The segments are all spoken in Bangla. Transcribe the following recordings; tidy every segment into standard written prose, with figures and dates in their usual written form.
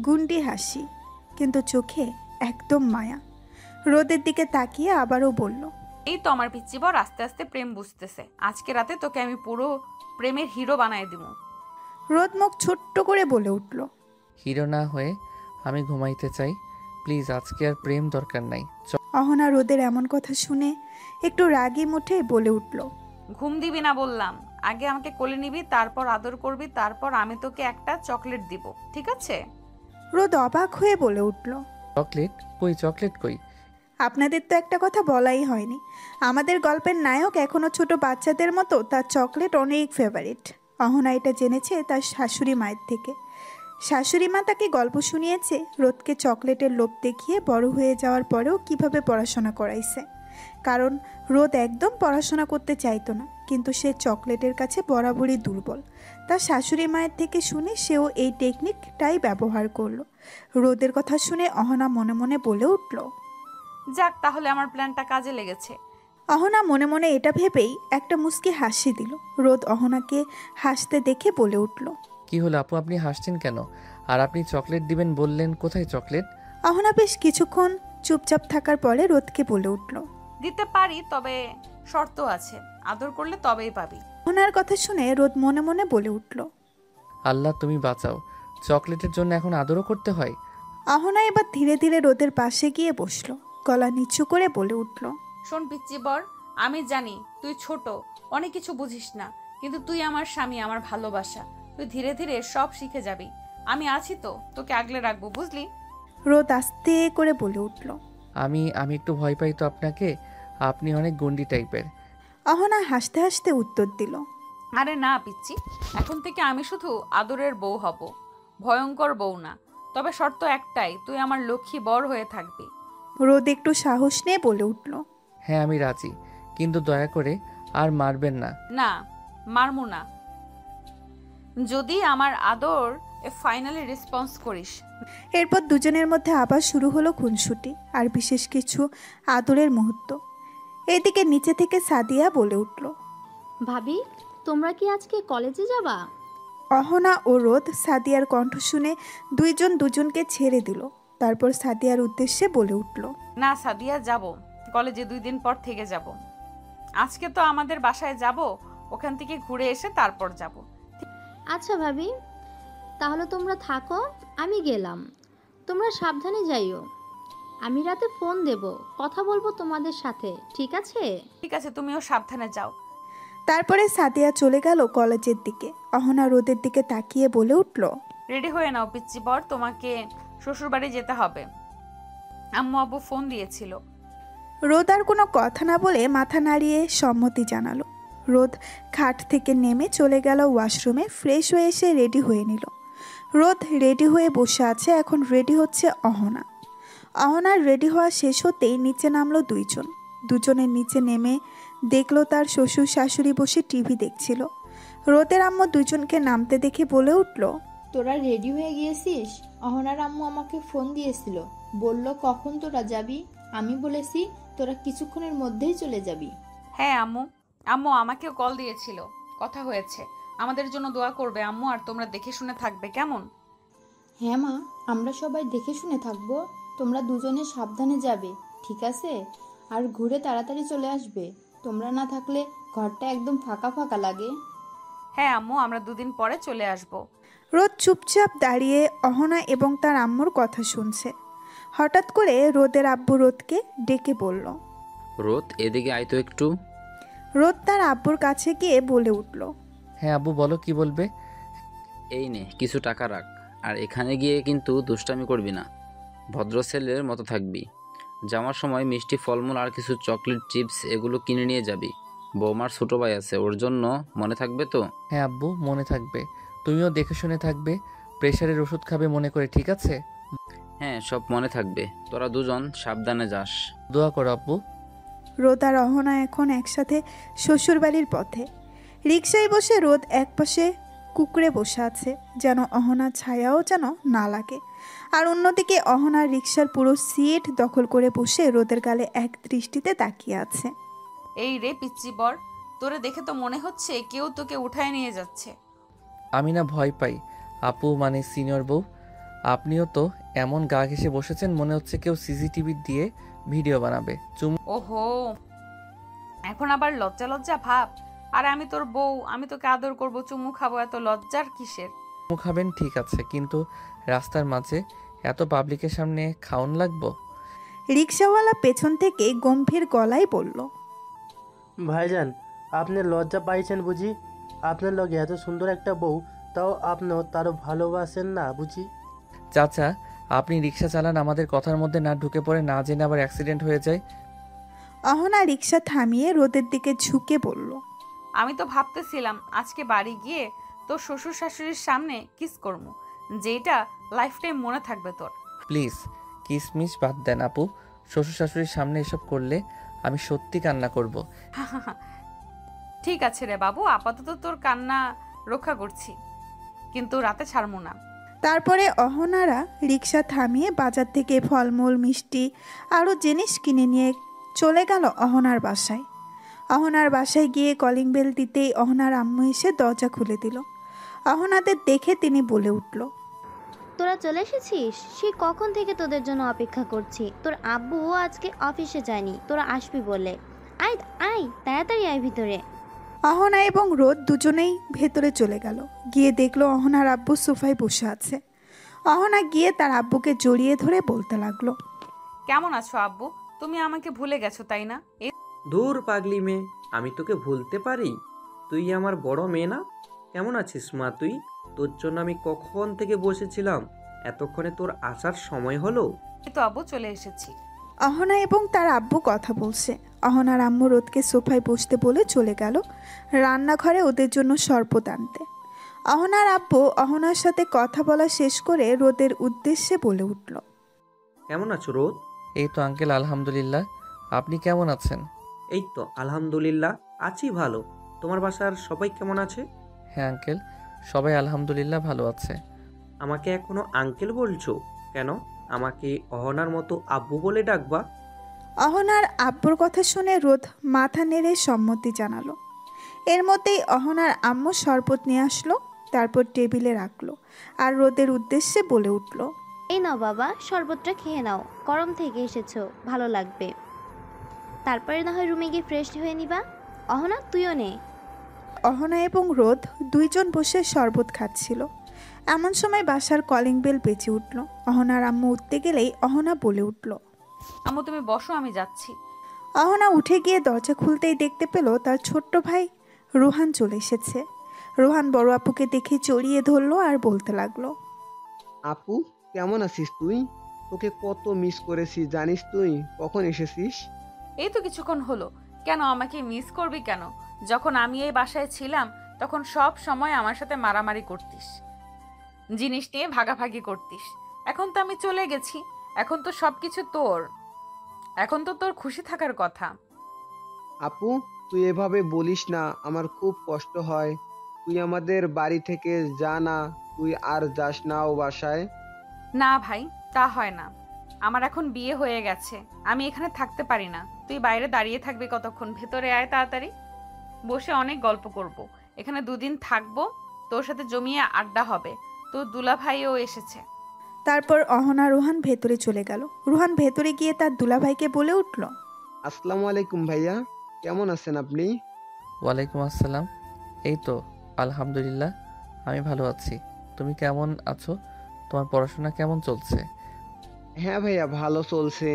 গুন্ডি হাসি, কিন্তু চোখে একদম মায়া। রোদের দিকে তাকিয়ে আবারও বলল, এই তো আমার পিচ্চি বর আস্তে আস্তে প্রেম বুঝতেছে। আজকে রাতে তোকে আমি পুরো প্রেমের হিরো বানায় দিব। রোদ মুখ ছোট্ট করে বলে উঠল, হিরো না হয়ে আমি ঘুমাইতে চাই, প্লিজ। আজকে আর প্রেম দরকার নাই। অহনা রোদের এমন কথা শুনে একটু রাগী মুঠে বলে উঠল, ঘুম দিবি না বললাম। আগে আমাকে কোলে নিবি, তারপর আদর করবি, তারপর আমি তোকে একটা চকলেট দিব, ঠিক আছে? রোদ অবাক হয়ে বলে উঠল, চকলেট কই? চকলেট কই? আপনাদের তো একটা কথা বলাই হয়নি। আমাদের গল্পের নায়ক এখনো ছোট বাচ্চাদের মতো, তার চকলেট অনেক ফেভারিট। অহনা এটা জেনেছে তার শাশুড়ি মায়ের থেকে। শাশুড়ি মা তাকে গল্প শুনিয়েছে রোদকে চকলেটের লোভ দেখিয়ে বড় হয়ে যাওয়ার পরেও কিভাবে পড়াশোনা করাইছে। কারণ রোদ একদম পড়াশোনা করতে চাইতো না, কিন্তু সে চকলেটের কাছে বরাবরই দুর্বল। তার শাশুড়ি মায়ের থেকে শুনে সেও এই টেকনিকটাই ব্যবহার করলো। রোদের কথা শুনে অহনা মনে মনে বলে উঠল, যাক, তাহলে আমার প্ল্যানটা কাজে লেগেছে। অহনা মনে মনে এটা ভেবেই একটা মুচকি হাসি দিল। রোদ অহনাকে হাসতে দেখে বলে উঠল, কি হলো আপু, আপনি হাসছেন কেন? আর আপনি চকলেট দিবেন বললেন, কোথায় চকলেট? অহনা বেশ কিছুক্ষণ চুপচাপ থাকার পরে রোদকে বলে উঠল, দিতে পারি, তবে শর্ত আছে। আদর করলে তবেই পাবি। অহনার কথা শুনে রোদ মনে মনে বলে উঠল, আল্লাহ তুমি বাঁচাও, চকলেটের জন্য এখন আদরও করতে হয়? অহনা এবার ধীরে ধীরে রোদের পাশে গিয়ে বসলো, গলা নিচু করে বলে উঠল, শোন পিচ্চি বর, আমি জানি তুই ছোট, অনেক কিছু বুঝিস না, কিন্তু তুই আমার স্বামী, আমার ভালোবাসা। তুই ধীরে ধীরে সব শিখে যাবি। আমি আছি তো, তোকে আগলে রাখবো, বুঝলি? রোদ আস্তে করে বলে উঠল। আমি আমি একটু ভয় পাই তো আপনাকে, আপনি অনেক গন্ডি টাইপের। অহনা হাসতে হাসতে উত্তর দিল, আরে না পিচ্চি, এখন থেকে আমি শুধু আদরের বউ হব, ভয়ঙ্কর বউ না। তবে শর্ত একটাই, তুই আমার লক্ষ্মী বর হয়ে থাকবি। রোদ একটু সাহস নিয়ে বলে উঠল, হ্যাঁ আমি রাজি, কিন্তু দয়া করে আর মারবেন না। না, মারমু না, যদি আমার আদর ফাইনালি রেসপন্স করিস। এরপর দুজনের মধ্যে আবার শুরু হলো খুনসুটি আর বিশেষ কিছু আদরের মুহূর্ত। এদিকে নিচে থেকে সাদিয়া বলে উঠল, ভাবি, তোমরা কি আজকে কলেজে যাবা? অহনা ও রোদ সাদিয়ার কণ্ঠ শুনে দুইজন দুজনকে ছেড়ে দিল। তারপর সাদিয়ার উদ্দেশ্যে বলে উঠল, না সাদিয়া, যাব কলেজে 2 দিন পর থেকে যাব। আজকে তো আমাদের বাসায় যাব, ওখান থেকে ঘুরে এসে তারপর যাব। আচ্ছা ভাবি, তাহলে তোমরা থাকো, আমি গেলাম। তোমরা সাবধানে যাইও। আমি রাতে ফোন দেব, কথা বলবো তোমাদের সাথে, ঠিক আছে? ঠিক আছে, তুমিও সাবধানে যাও। তারপরে সাদিয়া চলে গেল কলেজের দিকে। অহনা রোদের দিকে তাকিয়ে বলে উঠল, রেডি হয়ে নাও পিচ্চি বর, তোমাকে শ্বশুরবাড়ি যেতে হবে। আম্মু আব্বু ফোন দিয়েছিল। রোদ আর কোনো কথা না বলে মাথা নাড়িয়ে সম্মতি জানালো। রোদ খাট থেকে নেমে চলে গেল ওয়াশরুমে, ফ্রেশ হয়ে এসে রেডি হয়ে নিল। রোদ রেডি হয়ে বসে আছে, এখন রেডি হচ্ছে অহনা। অহনার রেডি হওয়া শেষ হতেই নিচে নামলো দুইজন। দুজনের নিচে নেমে দেখলো তার শ্বশুর শাশুড়ি বসে টিভি দেখছিল। রোদের আম্মু দুজনকে নামতে দেখে বলে উঠল, তোরা রেডি হয়ে গিয়েছিস? অহনার আম্মু আমাকে ফোন দিয়েছিল, বলল কখন তোরা যাবি। আমি বলেছি তোরা কিছুক্ষণের মধ্যেই চলে যাবি। হ্যাঁ আম্মু, আম্মু আমাকেও কল দিয়েছিল, কথা হয়েছে। আমাদের জন্য দোয়া করবে আম্মু, আর তোমরা দেখে শুনে থাকবে, কেমন? হ্যাঁ মা, আমরা সবাই দেখে শুনে থাকবো। তোমরা দুজনে সাবধানে যাবে, ঠিক আছে? আর ঘুরে তাড়াতাড়ি চলে আসবে। তোমরা না থাকলে ঘরটা একদম ফাঁকা ফাঁকা লাগে। হ্যাঁ আম্মু, আমরা 2 দিন পরে চলে আসব। রোদ চুপচাপ দাঁড়িয়ে অহনা এবং তার আম্মুর কথা শুনছে। হঠাৎ করে রোদের আব্বু রোদকে ডেকে বলল, রোদ, এদিকে আয় তো একটু। রোদ তার আব্বুর কাছে গিয়ে বলে উঠল, হ্যাঁ আব্বু বলো, কি বলবে? এই নে কিছু টাকা রাখ, আর এখানে গিয়ে কিন্তু দুষ্টামি করবি না, ভদ্র ছেলের মতো থাকবি। যাওয়ার সময় মিষ্টি ফলমূল আর কিছু চকলেট চিপস এগুলো কিনে নিয়ে যাবি। বৌমার ছোটো ভাই আছে, ওর জন্য মনে থাকবে তো? হ্যাঁ আব্বু, মনে থাকবে। তুমিও দেখে শুনে থাকবে, প্রেশারের ওষুধ খাবে মনে করে, ঠিক আছে? হ্যাঁ, সব মনে থাকবে। তোরা দুজন সাবধানে যাস। দোয়া করো আব্বু। রোদ আর অহনা এখন একসাথে শ্বশুরবাড়ির পথে। রিকশায় বসে রোদ একপাশে কুকুরে বসে আছে, যেন অহনার ছায়াও যেন না লাগে। আর অন্যদিকে অহনার রিকশার পুরো সিট দখল করে বসে রোদের গালে এক দৃষ্টিতে তাকিয়ে আছে। এই রে পিচ্চি বর, তোরে দেখে তো মনে হচ্ছে কেউ তোকে উঠায় নিয়ে যাচ্ছে। আমি না ভয় পাই আপু, মানে সিনিয়র বউ। আপনিও তো এমন গা ঘেঁষে বসেছেন মনে হচ্ছে কেউ সিসিটিভি দিয়ে ভিডিও বানাবে। চুমু ওহো, এখন আবার লজ্জা লজ্জা ভাব। আর আমি তোর বউ, আমি তোকে আদর করব, চুমু খাবো, এত লজ্জার কিসের? খাবেন ঠিক আছে, কিন্তু রাস্তার মাঝে এত পাবলিকের সামনে খাওন লাগবো? রিক্সাওয়ালা পেছন থেকে গম্ভীর গলায় বলল। ভাইজান, আপনি লজ্জা পাইছেন বুঝি? আপনার লগে এত সুন্দর একটা বউ, তাও আপনিও তারও ভালোবাসেন না বুঝি? চাচা, আপনি রিক্সা চালান, আমাদের কথার মধ্যে না ঢুকে পড়ে না জেনে আবার অ্যাক্সিডেন্ট হয়ে যায়। অহনা রিক্সা থামিয়ে রোদের দিকে ঝুঁকে বলল। আমি তো ভাবতেছিলাম আজকে বাড়ি গিয়ে তোর শ্বশুর শাশুড়ির সামনে কিস করবো, যেটা লাইফ টাইম মনে থাকবে তোর। প্লিজ কিসমিস বাদ দেন আপু, শ্বশুর শাশুড়ির সামনে এসব করলে আমি সত্যি কান্না করব। ঠিক আছে রে বাবু, আপাতত তোর কান্না রক্ষা করছি, কিন্তু রাতে ছাড়বো না। তারপরে অহনারা রিক্সা থামিয়ে বাজার থেকে ফলমূল মিষ্টি আরও জিনিস কিনে নিয়ে চলে গেল অহনার বাসায়। অহনার বাসায় গিয়ে কলিং বেল দিতেই অহনার আম্মু এসে দরজা খুলে দিল। অহনাদের দেখে তিনি বলে উঠল। তোরা চলে এসেছিস? সে কখন থেকে তোদের জন্য অপেক্ষা করছি। তোর আব্বুও আজকে অফিসে যায়নি, তোরা আসবি বলে। আয় আয়, তাড়াতাড়ি আয় ভিতরে। অহনা এবং রোদ দুজনেই ভেতরে চলে গেল। গিয়ে দেখলো অহনার আব্বু সোফায় বসে আছে। অহনা গিয়ে তার আব্বুকে জড়িয়ে ধরে বলতে লাগলো। কেমন আছো আব্বু? তুমি আমাকে ভুলে গেছো তাই না? দূর পাগলি মেয়ে, আমি তোকে ভুলতে পারি? তুই আমার বড় মেয়ে না? কেমন আছিস মা তুই? তোর জন্য আমি কখন থেকে বসেছিলাম, এতক্ষণে তোর আসার সময় হলো। এই তো আব্বু চলে এসেছি। অহনা এবং তার আব্বু কথা বলছে। অহনার আম্মু রোদকে সোফায় বসতে বলে চলে গেল রান্নাঘরে ওদের জন্য শরবত আনতে। অহনার আব্বু অহনার সাথে কথা বলা শেষ করে রোদের উদ্দেশ্যে বলে উঠল। কেমন আছো রোদ? এই তো আঙ্কেল, আলহামদুলিল্লাহ। আপনি কেমন আছেন? এই তো আলহামদুলিল্লাহ, আছি ভালো। তোমার বাসার সবাই কেমন আছে? হ্যাঁ আঙ্কেল, সবাই আলহামদুলিল্লাহ ভালো আছে। আমাকে এখনো আঙ্কেল বলছো কেন? আমাকে অহনার মতো আব্বু বলে ডাকবা। অহনার আব্বুর কথা শুনে রোদ মাথা নেড়ে সম্মতি জানালো। এর মধ্যেই অহনার আম্মু শরবত নিয়ে আসলো, তারপর টেবিলে রাখলো আর রোদের উদ্দেশ্যে বলে উঠল। এই নাও বাবা, শরবতটা খেয়ে নাও, গরম থেকে এসেছো, ভালো লাগবে। তারপরে না হয় রুমে গিয়ে ফ্রেশ হয়ে নিবা। অহনা, তুইও নে। অহনা এবং রোদ দুইজন বসে শরবত খাচ্ছিল। এমন সময় বাসার কলিং বেল বেজে উঠল। অহনার আম্মু উঠতে গেলেই অহনা বলে উঠল। আম্মু তুমি বসো, আমি যাচ্ছি। অহনা উঠে গিয়ে দরজা খুলতেই দেখতে পেল তার ছোট্ট ভাই রোহান চলে এসেছে। রোহান বড় আপুকে দেখে জড়িয়ে ধরলো আর বলতে লাগলো। আপু, কেমন আছিস তুই? তোকে কত মিস করেছি জানিস তুই? কখন এসেছিস? এই তো কিছুক্ষণ হলো। কেন আমাকে মিস করবি কেন? যখন আমি এই বাসায় ছিলাম তখন সব সময় আমার সাথে মারামারি করতিস, জিনিস নিয়ে ভাগাভাগি করতিস। এখন তো আমি চলে গেছি, এখন তো সবকিছু তোর, এখন তো তোর খুশি থাকার কথা। আপু, তুই এভাবে বলিস না, আমার খুব কষ্ট হয়। তুই আমাদের বাড়ি থেকে যা না, তুই আর যাস না ও বাসায়। না ভাই, তা হয় না। আমার এখন বিয়ে হয়ে গেছে, আমি এখানে থাকতে পারি না। তুই বাইরে দাঁড়িয়ে থাকবি কতক্ষণ? ভেতরে আয় তাড়াতাড়ি, বসে অনেক গল্প করব। এখানে দুদিন থাকবো, তোর সাথে জমিয়ে আড্ডা হবে। তোর দুলা ভাইও এসেছে। তারপর অহনা রোহান ভেতরে চলে গেল। রোহান ভেতরে গিয়ে তার দুলাভাইকে বলে উঠল। আসসালামু আলাইকুম ভাইয়া, কেমন আছেন আপনি? ওয়ালাইকুম আসসালাম। এই তো আলহামদুলিল্লাহ, আমি ভালো আছি। তুমি কেমন আছো? তোমার পড়াশোনা কেমন চলছে? হ্যাঁ ভাইয়া, ভালো চলছে।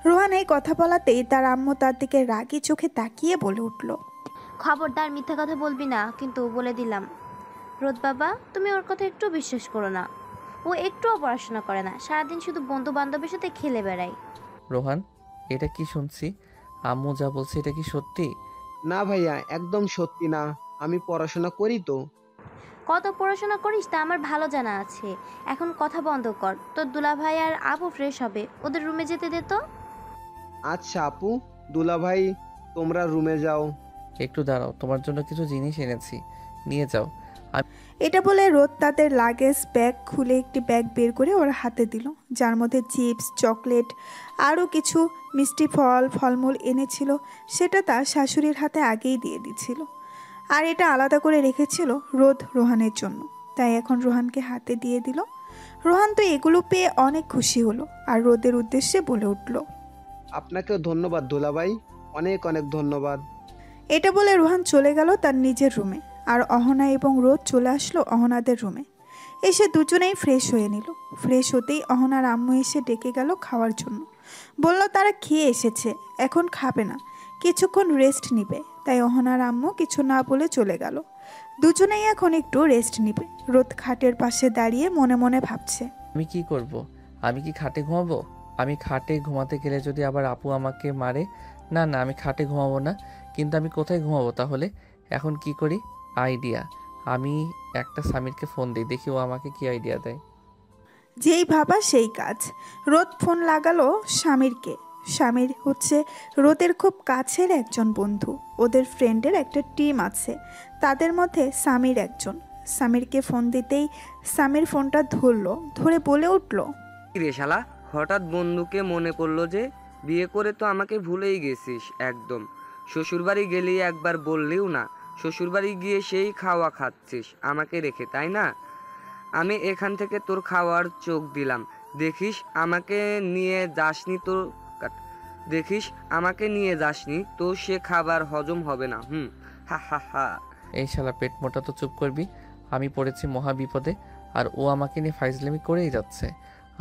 রোহান এই কথা বলাতেই তার আম্মু তার দিকে রাগী চোখে তাকিয়ে বলে উঠল। খবরদার মিথ্যা কথা বলবি না, কিন্তু বলে দিলাম। রোদ বাবা, তুমি ওর কথা একটু বিশ্বাস করো না। ও একটুও পড়াশোনা করে না, সারাদিন শুধু বন্ধু বান্ধবের সাথে খেলে বেড়ায়। রোহান, এটা কি শুনছি? আম্মু যা বলছে এটা কি সত্যি? না ভাইয়া, একদম সত্যি না। আমি পড়াশোনা করি তো। কত পড়াশোনা করিস তা আমার ভালো জানা আছে। এখন কথা বন্ধ কর, তোর দুলাভাই আর আপু ফ্রেশ হবে, ওদের রুমে যেতে দে তো। আচ্ছা আপু, দুলা ভাই তোমরা রুমে যাও। একটু দাঁড়াও, তোমার জন্য কিছু জিনিস এনেছি, নিয়ে যাও। এটা বলে রোদ তাদের লাগেজ ব্যাগ খুলে একটি ব্যাগ বের করে ওর হাতে দিল, যার মধ্যে চিপস, চকলেট আরও কিছু মিষ্টি ফলমূল এনেছিল। সেটা তার শাশুড়ির হাতে আগেই দিয়ে দিছিল, আর এটা আলাদা করে রেখেছিল রোদ রোহানের জন্য। তাই এখন রোহানকে হাতে দিয়ে দিল। রোহান তো এগুলো পেয়ে অনেক খুশি হলো আর রোদের উদ্দেশ্যে বলে উঠল, আপনাকেও ধন্যবাদ দুলাভাই, অনেক অনেক ধন্যবাদ। এটা বলে রোহান চলে গেল তার নিজের রুমে, আর অহনা এবং রোদ চলে আসলো অহনাদের রুমে। এসে দুজনেই ফ্রেশ হয়ে নিল। ফ্রেশ হতেই অহনার আম্মু এসে ডেকে গেল খাওয়ার জন্য। বলল তারা খেয়ে এসেছে, এখন খাবে না, কিছুক্ষণ রেস্ট নিবে। তাই অহনার আম্মু কিছু না বলে চলে গেল। দুজনেই এখন একটু রেস্ট নিবে। রোদ খাটের পাশে দাঁড়িয়ে মনে মনে ভাবছে, আমি কি করব? আমি কি খাটে ঘুমাবো? আমি খাটে ঘুমাতে গেলে যদি আবার আপু আমাকে মারে। না না, আমি খাটে ঘুমাবো না। কিন্তু আমি কোথায় ঘুমাবো তাহলে? এখন কি করি? আইডিয়া। আমি একটা সামিরকে ফোন দিই, দেখি ও আমাকে কি আইডিয়া দেয়। যেই ভাবা সেই কাজ। রোদ ফোন লাগালো স্বামীরকে। স্বামীর হচ্ছে রোদের খুব কাছের একজন বন্ধু। ওদের ফ্রেন্ডের একটা টিম আছে, তাদের মধ্যে সামির একজন। সামিরকে ফোন দিতেই সামির ফোনটা ধরলো, ধরে বলে উঠল, কি রে শালা, হঠাৎ বন্ধুকে মনে পড়লো যে? বিয়ে করে তো আমাকে ভুলেই গেছিস একদম। শ্বশুরবাড়ি গেলেই একবার বললিও না। শ্বশুরবাড়ি গিয়ে সেই খাওয়া খাচ্ছিস আমাকে রেখে, তাই না? আমি এখান থেকে তোর খাওয়ার চোখ দিলাম। দেখিস আমাকে নিয়ে যাসনি তো দেখিস আমাকে নিয়ে যাসনি তো সে খাবার হজম হবে না। হা হা হা। এই শালা পেট মোটা, তো চুপ করবি। আমি পড়েছি মহা বিপদে, আর ও আমাকে নিয়ে ফাইজলামি করেই যাচ্ছে।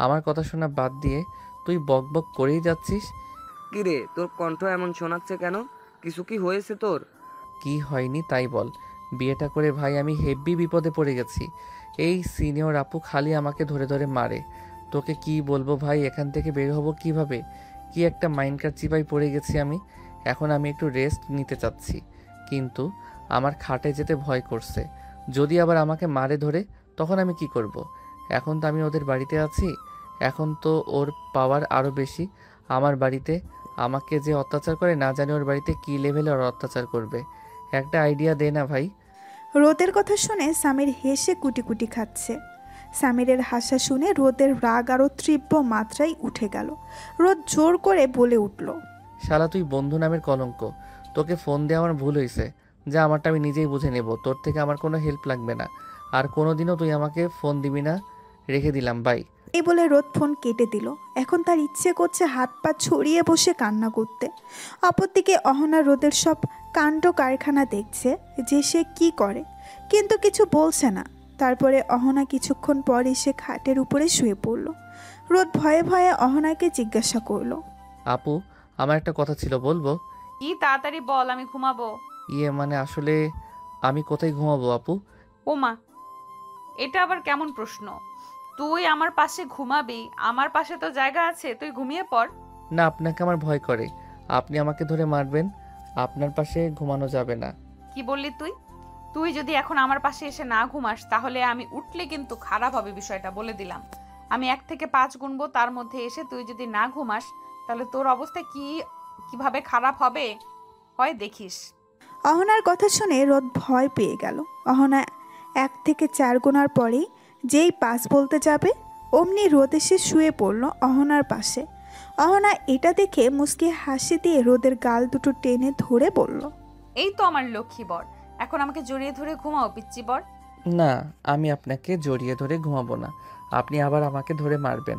আমার কথা শোনা বাদ দিয়ে তুই বক বক করেই যাচ্ছিস। কি রে, তোর কণ্ঠ এমন শোনাচ্ছে কেন? কিছু কি হয়েছে তোর? কি হয়নি তাই বল। বিয়েটা করে ভাই আমি হেব্বি বিপদে পড়ে গেছি। এই সিনিয়র আপু খালি আমাকে ধরে ধরে মারে। তোকে কি বলবো ভাই, এখান থেকে বের হবো কিভাবে? কি একটা মাইন্ডকার চিপায় পড়ে গেছি আমি। এখন আমি একটু রেস্ট নিতে চাচ্ছি, কিন্তু আমার খাটে যেতে ভয় করছে। যদি আবার আমাকে মারে ধরে, তখন আমি কি করব? এখন তো আমি ওদের বাড়িতে আছি, এখন তো ওর পাওয়ার আরও বেশি। আমার বাড়িতে আমাকে যে অত্যাচার করে, না জানি ওর বাড়িতে কী লেভেলে ওর অত্যাচার করবে। একটা আইডিয়া দে না ভাই। রোদের কথা শুনে সামির হেসে কুটি কুটি খাচ্ছে। সামিরের হাসা শুনে রোদের রাগ আরও তীব্র মাত্রায় উঠে গেল। রোদ জোর করে বলে উঠল, শালা তুই বন্ধু নামের কলঙ্ক। তোকে ফোন দিয়ে আমার ভুল হয়েছে, যা আমারটা আমি নিজেই বুঝে নেব। তোর থেকে আমার কোনো হেল্প লাগবে না, আর কোনোদিনও তুই আমাকে ফোন দিবি না। রেখে দিলাম, বাই। এই বলে রোদ ফোন কেটে দিল। এখন তার ইচ্ছে করছে হাত পা ছড়িয়ে বসে কান্না করতে। অপরদিকে অহনা রোদের সব কাণ্ড কারখানা দেখছে যে সে কি করে, কিন্তু কিছু বলছে না। তারপরে অহনা কিছুক্ষণ পর এসে খাটের উপরে শুয়ে পড়ল। রোদ ভয়ে ভয়ে অহনাকে জিজ্ঞাসা করলো, আপু, আমার একটা কথা ছিল, বলবো? কি তাড়াতাড়ি বল, আমি ঘুমাবো। মানে আসলে আমি কোথায় ঘুমাবো আপু? ও মা, এটা আবার কেমন প্রশ্ন? তুই আমার পাশে ঘুমাবি, আমার পাশে তো জায়গা আছে, তুই ঘুমিয়ে পড়। না, আপনাকে আমার ভয় করে। আপনি আমাকে ধরে মারবেন, আপনার পাশে ঘুমানো যাবে না। কি বললি তুই? তুই যদি এখন আমার পাশে এসে না ঘুমাস, তাহলে আমি উঠলে কিন্তু খারাপ হবে, বিষয়টা বলে দিলাম। আমি 1 থেকে 5 গুনবো, তার মধ্যে এসে তুই যদি না ঘুমাস, তাহলে তোর অবস্থা কিভাবে খারাপ হবে হয় দেখিস। অহনার কথা শুনে রোদ ভয় পেয়ে গেল। অহনা 1 থেকে 4 গোনার পরেই যেই 5 বলতে যাবে, অমনি রোদ এসে শুয়ে পড়ল অহনার পাশে। অহনা এটা দেখে মুচকি হাসি দিয়ে রোদের গাল দুটো টেনে ধরে বলল, এই তো আমার লক্ষ্মী বর, এখন আমাকে জড়িয়ে ধরে ঘুমাও পিচ্চি বর। না, আমি আপনাকে জড়িয়ে ধরে ঘুমাবো না, আপনি আবার আমাকে ধরে মারবেন।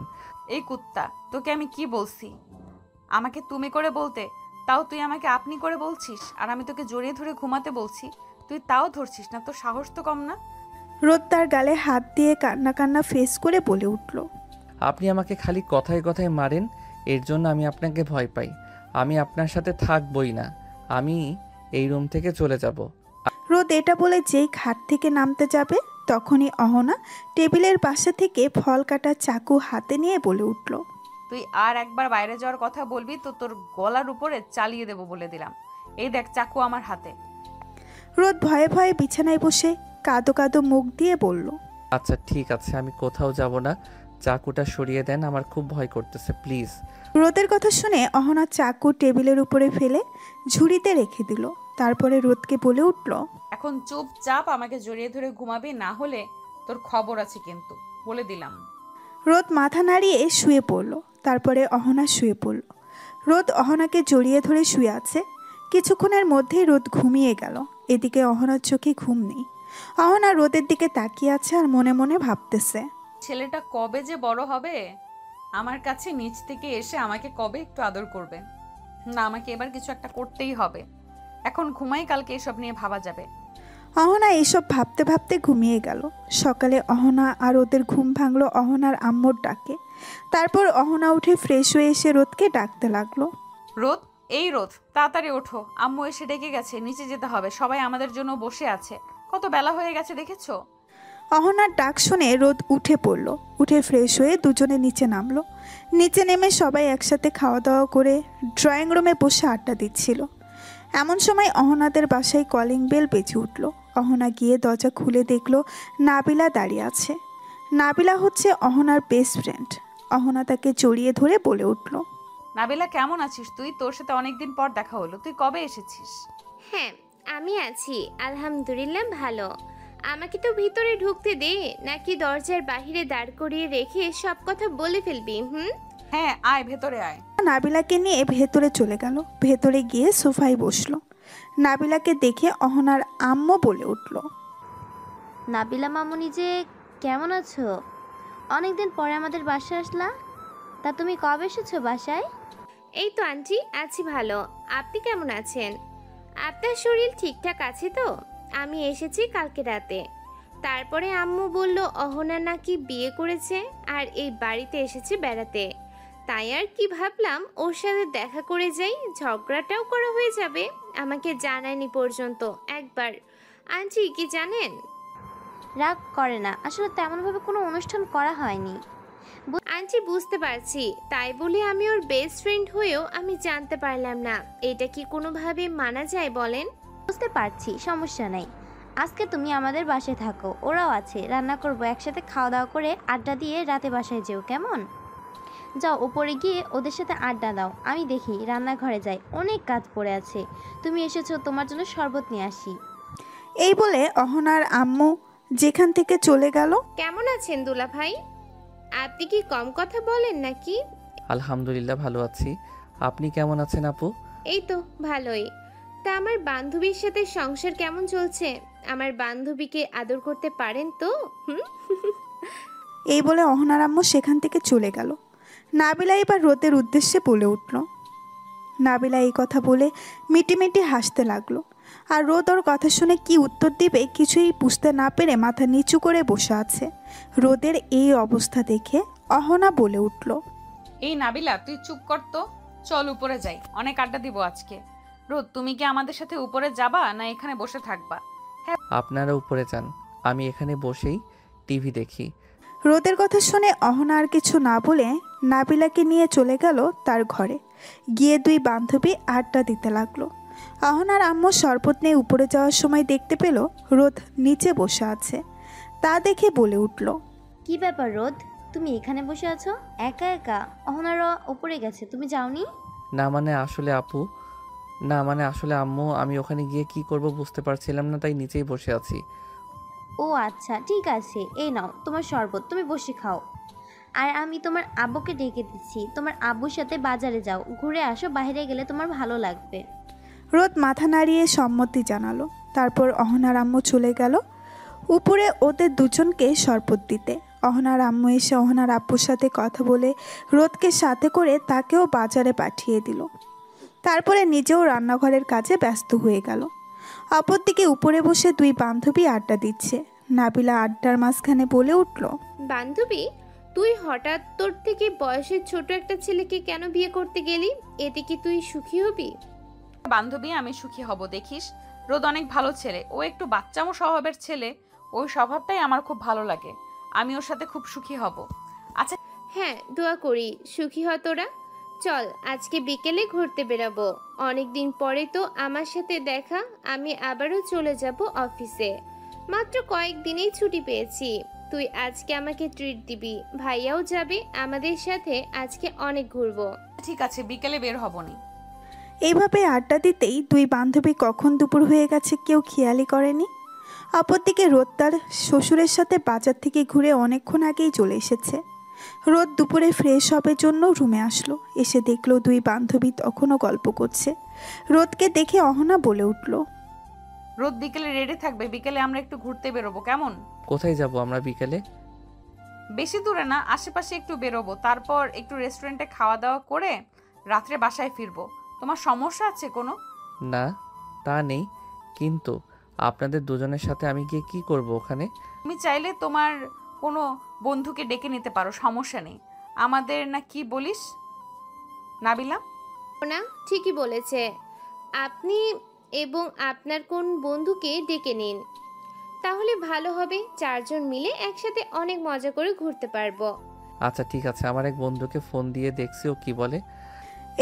এই কুত্তা, তোকে আমি কি বলছি? আমাকে তুমি করে বলতে, তাও তুই আমাকে আপনি করে বলছিস। আর আমি তোকে জড়িয়ে ধরে ঘুমাতে বলছি, তুই তাও ধরছিস না। তোর সাহস তো কম না। রোদ তার গালে হাত দিয়ে কান্না কান্না ফেস করে বলে উঠল, আপনি আমাকে খালি কথায় কথায় মারেন, এর জন্য আমি আপনাকে ভয় পাই। আমি আপনার সাথে থাকবই না, আমি এই রুম থেকে চলে যাব। রোদ এটা বলে যেই খাট থেকে নামতে যাবে, তখনই অহনা টেবিলের পাশে থেকে ফল কাটা চাকু হাতে নিয়ে বলে উঠল, তুই আর একবার বাইরে যাওয়ার কথা বলবি তো তোর গলার উপরে চালিয়ে দেব বলে দিলাম। এই দেখ চাকু আমার হাতে। রোদ ভয়ে ভয়ে বিছানায় বসে কাঁদো কাঁদো মুখ দিয়ে বলল, আচ্ছা ঠিক আছে, আমি কোথাও যাব না, চাকুটা সরিয়ে দেন, আমার খুব ভয় করতেছে, প্লিজ। রোদের কথা শুনে অহনা চাকু টেবিলের উপরে ফেলে ঝুড়িতে রেখে দিল। তারপরে রোদকে বলে উঠল, এখন চুপচাপ আমাকে জড়িয়ে ধরে ঘুমাবি, না হলে তোর খবর আছে কিন্তু, বলে দিলাম। রোদ মাথা নাড়িয়ে শুয়ে পড়ল। তারপরে অহনা শুয়ে পড়ল। রোদ অহনাকে জড়িয়ে ধরে শুয়ে আছে। কিছুক্ষণের মধ্যেই রোদ ঘুমিয়ে গেল। এদিকে অহনার চোখে ঘুম নেই। অহনা রোদের দিকে তাকিয়ে আছে আর মনে মনে ভাবতেছে, ছেলেটা কবে যে বড় হবে, আমার কাছে নিচ থেকে এসে আমাকে কবে একটু আদর করবে। না, আমাকে এবার কিছু একটা করতেই হবে। এখন ঘুমাই, কালকে এসব নিয়ে ভাবা যাবে। অহনা এসব ভাবতে ভাবতে ঘুমিয়ে গেল। সকালে অহনা আর ওদের ঘুম ভাঙলো অহনার আম্মুর ডাকে। তারপর অহনা উঠে ফ্রেশ হয়ে এসে রোদকে ডাকতে লাগলো। রোদ, এই রোদ, তাড়াতাড়ি ওঠো, আম্মু এসে ডেকে গেছে, নিচে যেতে হবে, সবাই আমাদের জন্য বসে আছে, কত বেলা হয়ে গেছে দেখেছো? অহনার ডাক শুনে রোদ উঠে পড়ল। উঠে ফ্রেশ হয়ে দুজনে নিচে নামলো। নিচে নেমে সবাই একসাথে খাওয়া দাওয়া করে ড্রয়িং রুমে বসে আড্ডা দিচ্ছিল। এমন সময় অহনাদের বাসায় কলিং বেল বেজে উঠল। অহনা গিয়ে দরজা খুলে দেখলো নাবিলা দাঁড়িয়ে আছে। নাবিলা হচ্ছে অহনার বেস্ট ফ্রেন্ড। অহনা তাকে জড়িয়ে ধরে বলে উঠল, নাবিলা, কেমন আছিস তুই? তোর সাথে অনেকদিন পর দেখা হলো, তুই কবে এসেছিস? হ্যাঁ, আমি আছি, আলহামদুলিল্লাহ ভালো। আমাকে তো ভিতরে ঢুকতে দে, নাকি দরজার বাহিরে দাঁড় করিয়ে রেখে সব কথা বলে ফেলবি? হ্যাঁ, আয়, ভেতরে আয়। নাবিলাকে নিয়ে ভেতরে চলে গেল। ভেতরে গিয়ে সোফায় বসলো। নাবিলাকে দেখে অহনার আম্মু বলে উঠল, নাবিলা মামুনি যে, কেমন আছো? অনেকদিন পরে আমাদের বাসায় আসলা। তা তুমি কবে এসেছো বাসায়? এই তো আন্টি, আছি ভালো। আপনি কেমন আছেন? আপনার শরীর ঠিকঠাক আছে তো? আমি এসেছি কালকে রাতে। তারপরে আম্মু বলল অহনা নাকি বিয়ে করেছে আর এই বাড়িতে এসেছে বেড়াতে। তাই আর কি ভাবলাম ওর সাথে দেখা করে যাই, ঝগড়াটাও করা হয়ে যাবে। আমাকে জানায়নি পর্যন্ত একবার। আন্টি কি জানেন? রাগ করে না, আসলে তেমনভাবে কোনো অনুষ্ঠান করা হয়নি। আন্টি বুঝতে পারছি, তাই বলে আমি ওর বেস্ট ফ্রেন্ড হয়েও আমি জানতে পারলাম না। এটা কি কোনোভাবে মানা যায় বলেন? বুঝতে পারছি, সমস্যা নাই। আজকে তুমি আমাদের বাসায় থাকো, ওরাও আছে, রান্না করবো, একসাথে খাওয়া দাওয়া করে আড্ডা দিয়ে রাতে বাসায় যেও, কেমন? যাও উপরে গিয়ে ওদের সাথে আড্ডা দাও, আমি দেখি রান্নাঘরে যাই, অনেক কাজ পড়ে আছে। তুমি এসেছো, তোমার জন্য শরবত নিয়ে আসি। এই বলে অহনার আম্মু যেখান থেকে চলে গেল। কেমন আছেন দুলা ভাই? আপনি কি কম কথা বলেন নাকি? আলহামদুলিল্লাহ ভালো আছি। আপনি কেমন আছেন আপু? এই তো ভালোই। তা আমার বান্ধবীর সাথে সংসার কেমন চলছে? আমার বান্ধবীকে আদর করতে পারেন তো? এই বলে অহনার আম্মু সেখান থেকে চলে গেল। নাবিলা এবার রোদের উদ্দেশ্যে বলে উঠল। নাবিলা এই কথা বলে মিটিমিটি হাসতে লাগলো। আর রোদ ওর কথা শুনে কি উত্তর দিবে কিছুই বুঝতে না পেরে মাথা নিচু করে বসে আছে। রোদের এই অবস্থা দেখে অহনা বলে উঠল, এই নাবিলা, তুই চুপ কর তো, চল উপরে যাই, অনেক আড্ডা দিব আজকে। রোদ, তুমি কি আমাদের সাথে উপরে যাবা না এখানে বসে থাকবা? আপনারা উপরে যান, আমি এখানে বসেই টিভি দেখি। রোদের কথা শুনে অহনা আর কিছু না বলে নাবিলাকে নিয়ে চলে গেল তার ঘরে। গিয়ে দুই বান্ধবী আড্ডা দিতে লাগলো। অহনার আম্মু শরবত নিয়ে উপরে যাওয়ার সময় দেখতে পেল রোদ নিচে বসে আছে। তা দেখে বলে উঠল, কি ব্যাপার রোদ, তুমি এখানে বসে আছো একা একা? অহনারা উপরে গেছে, তুমি যাওনি? না মানে আসলে আপু, না মানে আসলে আম্মু, আমি ওখানে গিয়ে কি করব বুঝতে পারছিলাম না, তাই নিচেই বসে আছি। ও আচ্ছা, ঠিক আছে, এই নাও তোমার শরবত, তুমি বসে খাও। আর আমি তোমার আব্বুকে ডেকে দিচ্ছি, তোমার আব্বুর সাথে বাজারে যাও, ঘুরে আসো, বাইরে গেলে তোমার ভালো লাগবে। রোদ মাথা নাড়িয়ে সম্মতি জানালো। তারপর অহনার আম্মু চলে গেল উপরে ওদের দুজনকে শরবত দিতে। অহনার আম্মু এসে অহনার আব্বুর সাথে কথা বলে রোদকে সাথে করে তাকেও বাজারে পাঠিয়ে দিল। তারপরে নিজেও রান্নাঘরের কাজে ব্যস্ত হয়ে গেল। অপরদিকে উপরে বসে দুই বান্ধবী আড্ডা দিচ্ছে। নাবিলা আড্ডার মাঝখানে বলে উঠল, বান্ধবী, তুই হঠাৎ তোর থেকে বয়সের ছোট একটা ছেলেকে কেন বিয়ে করতে গেলি? এতে কি তুই সুখী হবি? বান্ধবী, আমি সুখী হব, দেখিস রোদ অনেক ভালো ছেলে, ও একটু বাচ্চামো স্বভাবের ছেলে, ওই স্বভাবটাই আমার খুব ভালো লাগে, আমি ওর সাথে খুব সুখী হব। আচ্ছা হ্যাঁ, দোয়া করি সুখী হ তোরা। চল আজকে বিকেলে ঘুরতে বেরাবো, অনেকদিন পরে তো আমার সাথে দেখা। আমি আবারও চলে যাব অফিসে, মাত্র কয়েকদিনেই ছুটি পেয়েছি। তুই আজকে আমাকে ট্রিট দিবি, ভাইয়াও যাবে আমাদের সাথে, আজকে অনেক ঘুরবো। ঠিক আছে, বিকেলে বের হবনি। এইভাবে আড্ডা দিতেই দুই বান্ধবী কখন দুপুর হয়ে গেছে কেউ খেয়ালই করেনি। অপরদিকে রোদ তার শ্বশুরের সাথে বাজার থেকে ঘুরে অনেকক্ষণ আগেই চলে এসেছে। রোদ দুপুরে ফ্রেশ হবার জন্য রুমে আসলো। এসে দেখলো দুই বান্ধবী তখনও গল্প করছে। রোদকে দেখে অহনা বলে উঠল, রোদ বিকেলে রেডি থাকবে, বিকেলে আমরা একটু ঘুরতে বেরোবো, কেমন? কোথায় যাব আমরা বিকেলে? বেশি দূরে না, আশেপাশে একটু বেরোবো, তারপর একটু রেস্টুরেন্টে খাওয়া দাওয়া করে রাত্রে বাসায় ফিরবো। তোমার সমস্যা আছে কোনো? না, তা নেই, কিন্তু আপনাদের দুজনের সাথে আমি গিয়ে কি করব ওখানে? তুমি চাইলে তোমার কোনো বন্ধুকে ডেকে নিতে পারো, সমস্যা নেই। আমাদের না কি বলিস নাবিলা? না, ঠিকই বলেছে। আপনি এবং আপনার কোন বন্ধুকে ডেকে নিন, তাহলে ভালো হবে। 4 জন মিলে একসাথে অনেক মজা করে ঘুরতে পারবো। আচ্ছা ঠিক আছে, আমার এক বন্ধুকে ফোন দিয়ে দেখছি ও কি বলে।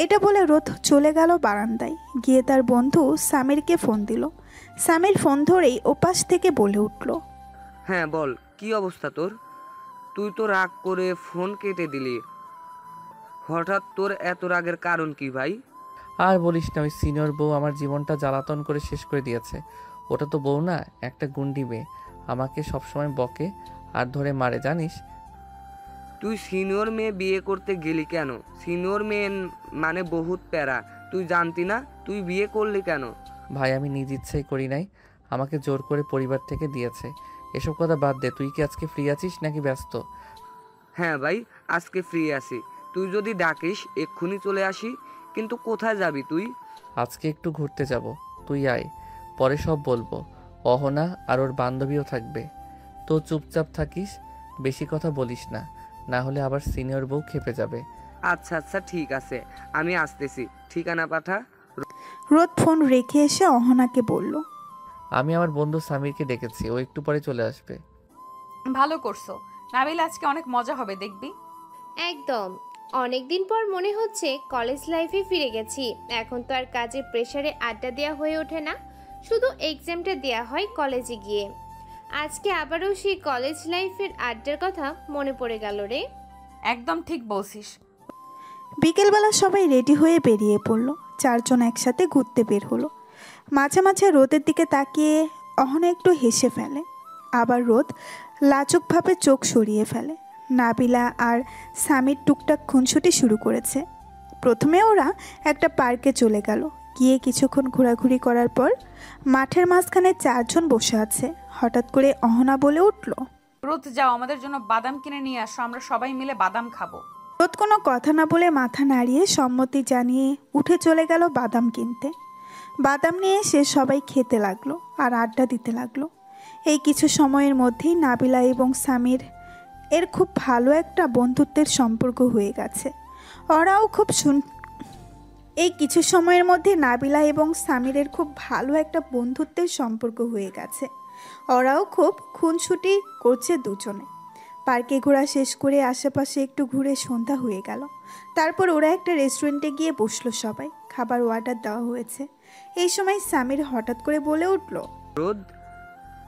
এটা বলে রোদ চলে গেল বারান্দায়, গিয়ে তার বন্ধু সামিরকে ফোন দিল। সামির ফোন ধরেই ওপাশ থেকে বলে উঠল, হ্যাঁ বল, কি অবস্থা তোর? তুই তো রাগ করে ফোন কেটে দিলি, হঠাৎ তোর এত রাগের কারণ কি ভাই? আর বলিস না, ওই সিনিয়র বউ আমার জীবনটা জ্বালাতন করে শেষ করে দিয়েছে। ওটা তো বউ না, একটা গুন্ডি মেয়ে, আমাকে সবসময় বকে আর ধরে মারে জানিস। তুই সিনিয়র মেয়ে বিয়ে করতে গেলি কেন? সিনিয়র মেয়ে মানে বহুত প্যারা, তুই জানতি না? তুই বিয়ে করলি কেন? ভাই আমি নিজ ইচ্ছাই করি নাই, আমাকে জোর করে পরিবার থেকে দিয়েছে। এসব কথা বাদ দে, তুই কি আজকে ফ্রি আছিস নাকি ব্যস্ত? হ্যাঁ ভাই, আজকে ফ্রি আছি। তুই যদি ডাকিস এক্ষুনি চলে আসি, কিন্তু কোথায় যাবি তুই? আজকে একটু ঘুরতে যাব, তুই আয়, পরে সব বলবো। অহনা আর ওর বান্ধবীও থাকবে। তো চুপচাপ থাকিস, বেশি কথা বলিস না, না হলে আবার সিনিয়র বউ খেপে যাবে। আচ্ছা আচ্ছা ঠিক আছে, আমি আসতেছি, ঠিকানা পাঠা। রোদ ফোন রেখে এসে অহনাকে বলল, আমি আমার বন্ধু সামিরকে ডেকেছি, ও একটু পরে চলে আসবে। ভালো করছো নাবিলা, আজকে অনেক মজা হবে দেখবি। একদম। অনেকদিন পর মনে হচ্ছে কলেজ লাইফে ফিরে গেছি। এখন তো আর কাজের প্রেসারে আড্ডা দেওয়া হয়ে ওঠে না, শুধু এক্সামটা দেওয়া হয় কলেজে গিয়ে। আজকে আবারও সেই কলেজ লাইফের আড্ডার কথা মনে পড়ে গেল রে। একদম ঠিক বলছিস। বিকেলবেলা সবাই রেডি হয়ে বেরিয়ে পড়ল। 4 জন একসাথে ঘুরতে বের হলো। মাঝে মাঝে রোদের দিকে তাকিয়ে অহনা একটু হেসে ফেলে, আবার রোদ লাজুকভাবে চোখ সরিয়ে ফেলে। নাবিলা আর সামির টুকটাক খুনসুটি শুরু করেছে। প্রথমে ওরা একটা পার্কে চলে গেল, গিয়ে কিছুক্ষণ ঘোরাঘুরি করার পর মাঠের মাঝখানে 4 জন বসে আছে। হঠাৎ করে অহনা বলে উঠল, রোদ যাও, আমাদের জন্য বাদাম কিনে নিয়ে আসো, আমরা সবাই মিলে বাদাম খাবো। রোদ কোনো কথা না বলে মাথা নাড়িয়ে সম্মতি জানিয়ে উঠে চলে গেল বাদাম কিনতে। বাদাম নিয়ে এসে সবাই খেতে লাগলো আর আড্ডা দিতে লাগলো। এই কিছু সময়ের মধ্যেই নাবিলা এবং সামির এর খুব ভালো একটা বন্ধুত্বের সম্পর্ক হয়ে গেছে। ওরাও খুব এই কিছু সময়ের মধ্যে নাবিলা এবং সামিরের খুব ভালো একটা বন্ধুত্বের সম্পর্ক হয়ে গেছে। ওরাও খুব খুনসুটি করছে দুজনে। পার্কে ঘোরা শেষ করে আশেপাশে একটু ঘুরে সন্ধ্যা হয়ে গেল। তারপর ওরা একটা রেস্টুরেন্টে গিয়ে বসলো সবাই। খাবার অর্ডার দেওয়া হয়েছে। এই সময় সামির হঠাৎ করে বলে উঠল, রোদ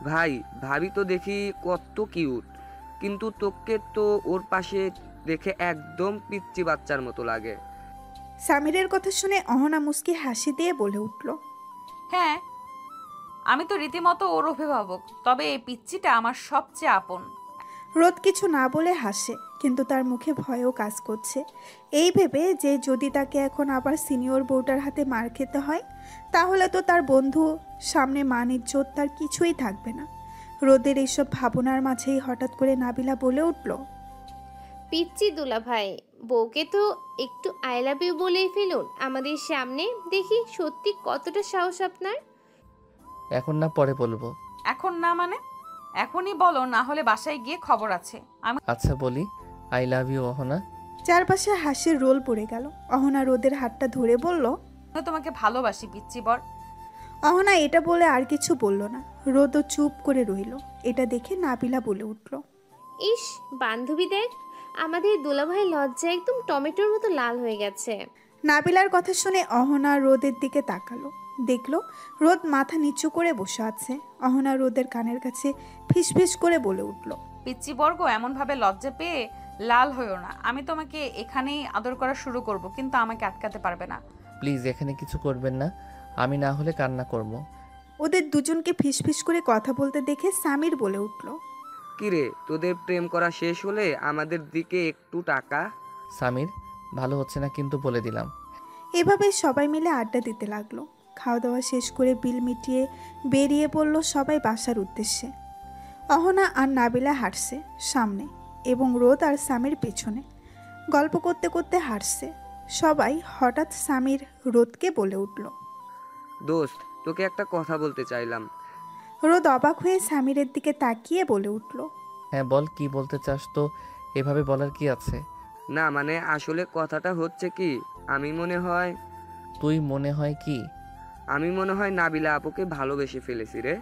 ভাই, ভাবি তো দেখি কত কিউট, কিন্তু তোকে তো ওর পাশে দেখে একদম পিচ্চি বাচ্চার মতো লাগে। সামিরের কথা শুনে অহনা মুস্কি হাসি দিয়ে বলে উঠল, হ্যাঁ, আমি তো রীতিমতো ওর অভিভাবক, তবে এই পিচ্চিটা আমার সবচেয়ে আপন। রোদ কিছু না বলে হাসে, কিন্তু তার মুখে ভয়ও কাজ করছে। এই ভেবে যে যদি তাকে এখন আবার সিনিয়র বউটার হাতে মার খেতে হয়, তাহলে তো তার বন্ধু সামনে মান ইজ্জত তার কিছুই থাকবে না। রোদের এইসব ভাবনার মাঝেই হঠাৎ করে নাবিলা বলে উঠল, পিচ্চি দুলা ভাই, বউকে তো একটু আই লাভ ইউ বলেই ফেলুন আমাদের সামনে, দেখি সত্যি কতটা সাহস আপনার। এখন না, পরে বলবো। এখন না মানে? এখনই বলো, না হলে বাসায় গিয়ে খবর আছে। আমি আচ্ছা বলি, আই লাভ ইউ অহনা। চারপাশে হাসির রোল পড়ে গেল। অহনা রোদের হাতটা ধরে বলল, তোমাকে ভালোবাসি পিচ্চি বর। অহনা এটা বলে আর কিছু বলল না। রোদও চুপ করে রইল। এটা দেখে নাবিলা বলে উঠল, ইস বান্ধবী দেখ, আমাদের দুলাভাই লজ্জা একদম টমেটোর মতো লাল হয়ে গেছে। নাবিলার কথা শুনে অহনা রোদের দিকে তাকালো। দেখলো রোদ মাথা নিচু করে বসে আছে। অহনা রোদের কানের কাছে ফিসফিস করে বলে উঠল, পিচ্চি বর্গ, এমন ভাবে লজ্জা পেয়ে লাল হইও না। আমি তোমাকে এখানেই আদর করা শুরু করব, কিন্তু আমাকে আটকাতে পারবে না। প্লিজ এখানে কিছু করবেন না, আমি না হলে কান্না করব। ওদের দুজনকে ফিসফিস করে কথা বলতে দেখে সামির বলে উঠল, কিরে, তোদের প্রেম করা শেষ হলে আমাদের দিকে একটু টাকা। সামির, ভালো হচ্ছে না কিন্তু বলে দিলাম। এভাবে সবাই মিলে আড্ডা দিতে লাগলো। খাওয়া দাওয়া শেষ করে বিল মিটিয়ে বেরিয়ে পড়ল সবাই বাসার উদ্দেশ্যে। অহনা আর নাবিলা হাঁটছে সামনে, এবং রোদ আর সামির পেছনে গল্প করতে করতে হাসছে সবাই। হঠাৎ সামির রোদকে বলে উঠল। দোস্ত, তোকে একটা কথা বলতে চাইলাম। রোদ অবাক হয়ে সামিরের দিকে তাকিয়ে বলে উঠল। হ্যাঁ বল, কি বলতে চাস? তো এভাবে বলার কি আছে? না মানে আসলে কথাটা হচ্ছে কি, আমি মনে হয় তুই মনে হয় কি? নাবিলা আপুকে ভালোবেসে ফেলেছি রে।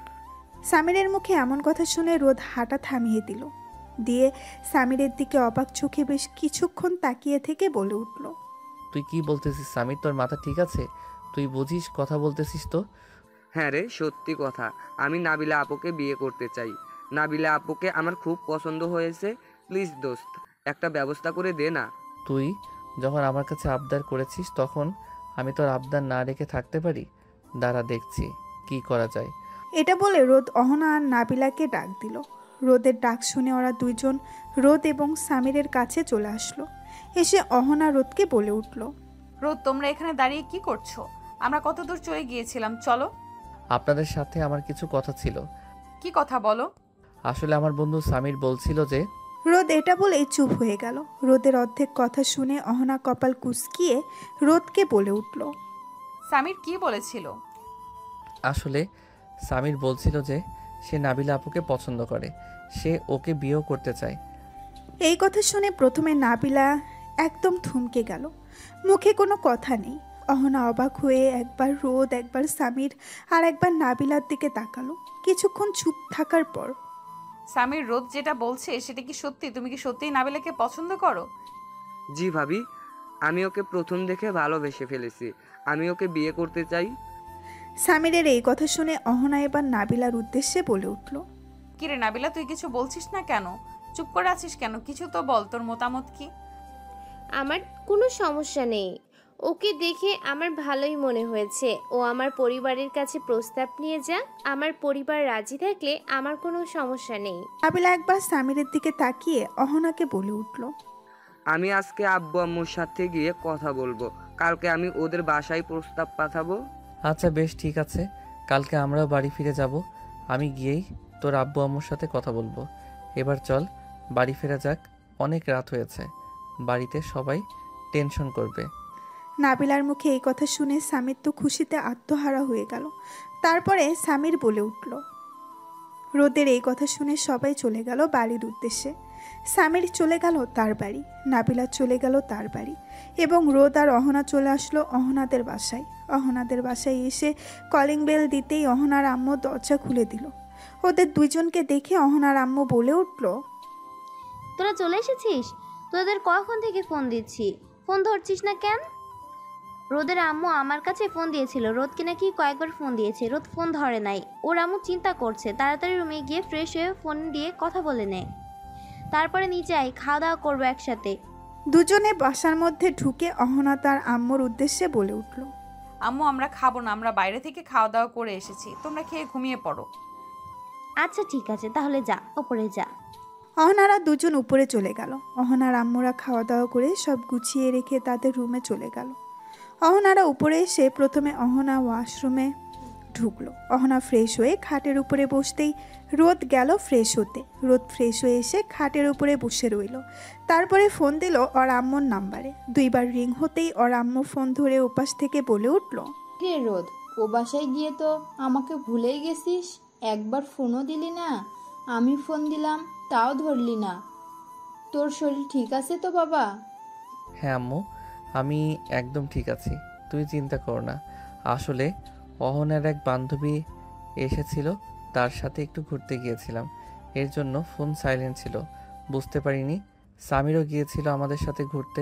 সামিরের মুখে এমন কথা শুনে রোদ হাঁটা থামিয়ে দিল, দিয়ে সামিরের দিকে অবাক চোখে বেশ কিছুক্ষণ তাকিয়ে থেকে বলে উঠল। তুই কি বলতেছিস সামির? তোর মাথা ঠিক আছে? তুই বুঝিস কথা বলতেছিস তো? হ্যাঁ রে, সত্যি কথা, আমি নাবিলা আপুকে বিয়ে করতে চাই। নাবিলা আপুকে আমার খুব পছন্দ হয়েছে। প্লিজ দোস্ত, একটা ব্যবস্থা করে দে না। তুই যখন আমার কাছে আবদার করেছিস তখন আমি তোর আবদার না রেখে থাকতে পারি? দাঁড়া দেখছি কি করা যায়। এটা বলে রোদ অহনা আর নাবিলাকে ডাক দিল। রোদের ডাক শুনে ওরা দুইজন রোদ এবং সামিরের কাছে চলে আসলো। এসে অহনা রোদকে বলে উঠল। রোদ, তোমরা এখানে দাঁড়িয়ে কি করছো? আমরা কত দূর চলে গিয়েছিলাম, চলো। আপনাদের সাথে আমার কিছু কথা ছিল। কি কথা বলো? আসলে আমার বন্ধু সামির বলছিল যে। রোদ এটা বলেই চুপ হয়ে গেল। রোদের অর্ধেক কথা শুনে অহনা কপাল কুঁচকিয়ে রোদকে বলে উঠল। সামির কি বলেছিল? আসলে সামির বলছিল যে সে নাবিলা আপুকে পছন্দ করে, সে ওকে বিয়েও করতে চায়। এই কথা শুনে প্রথমে নাবিলা একদম থমকে গেল, মুখে কোনো কথা নেই। অহনা অবাক হয়ে একবার রোদ, একবার সামির আর একবার নাবিলার দিকে তাকালো। কিছুক্ষণ চুপ থাকার পর সামির, রোদ যেটা বলছে সেটা কি সত্যি? তুমি কি সত্যিই নাবিলাকে পছন্দ করো? জি ভাবি, আমি ওকে প্রথম দেখে ভালোবেসে ফেলেছি। আমি ওকে বিয়ে করতে চাই। সামিরের এই কথা শুনে অহনা এবার নাবিলার উদ্দেশ্যে বলে উঠল। কিরে নাবিলা, তুই কিছু বলছিস না কেন? চুপ করে আছিস কেন? কিছু তো বল, তোর মতামত কি? আমার কোনো সমস্যা নেই, ওকে দেখে আমার ভালোই মনে হয়েছে। ও আমার পরিবারের কাছে প্রস্তাব নিয়ে যাক, আমার পরিবার রাজি থাকলে আমার কোনো সমস্যা নেই। নাবিলা একবার সামিরের দিকে তাকিয়ে অহনাকে বলে উঠল। আমি আজকে আব্বু আম্মুর সাথে গিয়ে কথা বলবো, কালকে আমি ওদের বাসায় প্রস্তাব পাঠাবো। আচ্ছা বেশ, ঠিক আছে, কালকে আমরাও বাড়ি ফিরে যাব। আমি গিয়েই তোর আব্বু আম্মুর সাথে কথা বলবো। এবার চল বাড়ি ফেরা যাক, অনেক রাত হয়েছে, বাড়িতে সবাই টেনশন করবে। নাবিলার মুখে এই কথা শুনে সামির তো খুশিতে আত্মহারা হয়ে গেল। তারপরে সামির বলে উঠল। রোদের এই কথা শুনে সবাই চলে গেল বাড়ির উদ্দেশ্যে। সামির চলে গেল তার বাড়ি, নাবিলা চলে গেল তার বাড়ি, এবং রোদ আর অহনা চলে আসলো অহনাদের বাসায়। অহনাদের বাসায় এসে কলিং বেল দিতেই অহনার আম্মু দরজা খুলে দিল। ওদের দুইজনকে দেখে অহনার আম্মু বলে উঠল। তোরা চলে এসেছিস? তোদের কখন থেকে ফোন দিচ্ছি, ফোন ধরছিস না কেন? রোদের আম্মু আমার কাছে ফোন দিয়েছিল, রোদকে নাকি কয়েকবার ফোন দিয়েছে, রোদ ফোন ধরে নাই। ওর আম্মু চিন্তা করছে, তাড়াতাড়ি রুমে গিয়ে ফ্রেশ হয়ে ফোন দিয়ে কথা বলে নে, তারপরে নিচে আয়, খাওয়া দাওয়া করবো একসাথে। দুজনে বাসার মধ্যে ঢুকে অহনা তার আম্মুর উদ্দেশ্যে বলে উঠল। আম্মু, আমরা খাবো না, আমরা বাইরে থেকে খাওয়া দাওয়া করে এসেছি, তোমরা খেয়ে ঘুমিয়ে পড়ো। আচ্ছা ঠিক আছে, তাহলে যা, ওপরে যা। অহনারা দুজন উপরে চলে গেল। অহনার আম্মুরা খাওয়া দাওয়া করে সব গুছিয়ে রেখে তাদের রুমে চলে গেল। অহনারা উপরে এসে প্রথমে অহনা ওয়াশরুমে ঢুকলো। অহনা ফ্রেশ হয়ে খাটের উপরে বসতেই রোদ গেল ফ্রেশ হতে। রোদ ফ্রেশ হয়ে এসে খাটের উপরে বসে রইল। তারপরে ফোন দিল ওর আম্মুর নাম্বারে। দুইবার রিং হতেই ওর আম্মু ফোন ধরে ওপাশ থেকে বলে উঠল। রে রোদ, ও বাসায় গিয়ে তো আমাকে ভুলেই গেছিস, একবার ফোনও দিলি না। আমি ফোন দিলাম তাও ধরলি না। তোর শরীর ঠিক আছে তো বাবা? হ্যাঁ আম্মু, আমি একদম ঠিক আছি, তুই চিন্তা কর না। আসলে অহনার এক বান্ধবী এসেছিল, তার সাথে একটু ঘুরতে গিয়েছিলাম, এর জন্য ফোন সাইলেন্ট ছিল, বুঝতে পারিনি। সামিরও গিয়েছিল আমাদের সাথে ঘুরতে।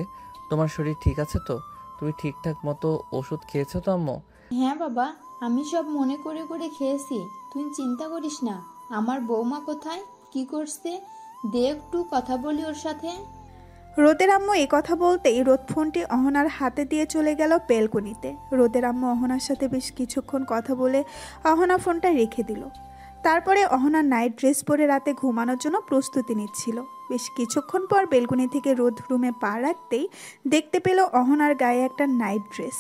তোমার শরীর ঠিক আছে তো? তুমি ঠিকঠাক মতো ওষুধ খেয়েছো তো আম্মু? হ্যাঁ বাবা, আমি সব মনে করে করে খেয়েছি, তুই চিন্তা করিস না। আমার বৌমা কোথায়, কি করছে, দে একটু কথা বলি ওর সাথে। রোদের আম্মু এই কথা বলতেই রোদ ফোনটি অহনার হাতে দিয়ে চলে গেল বেলকনিতে। রোদের আম্মু অহনার সাথে বেশ কিছুক্ষণ কথা বলে অহনা ফোনটা রেখে দিল। তারপরে অহনা নাইট ড্রেস পরে রাতে ঘুমানোর জন্য প্রস্তুতি নিচ্ছিল। বেশ কিছুক্ষণ পর বেলকনি থেকে রোদ রুমে পা রাখতেই দেখতে পেল অহনার গায়ে একটা নাইট ড্রেস।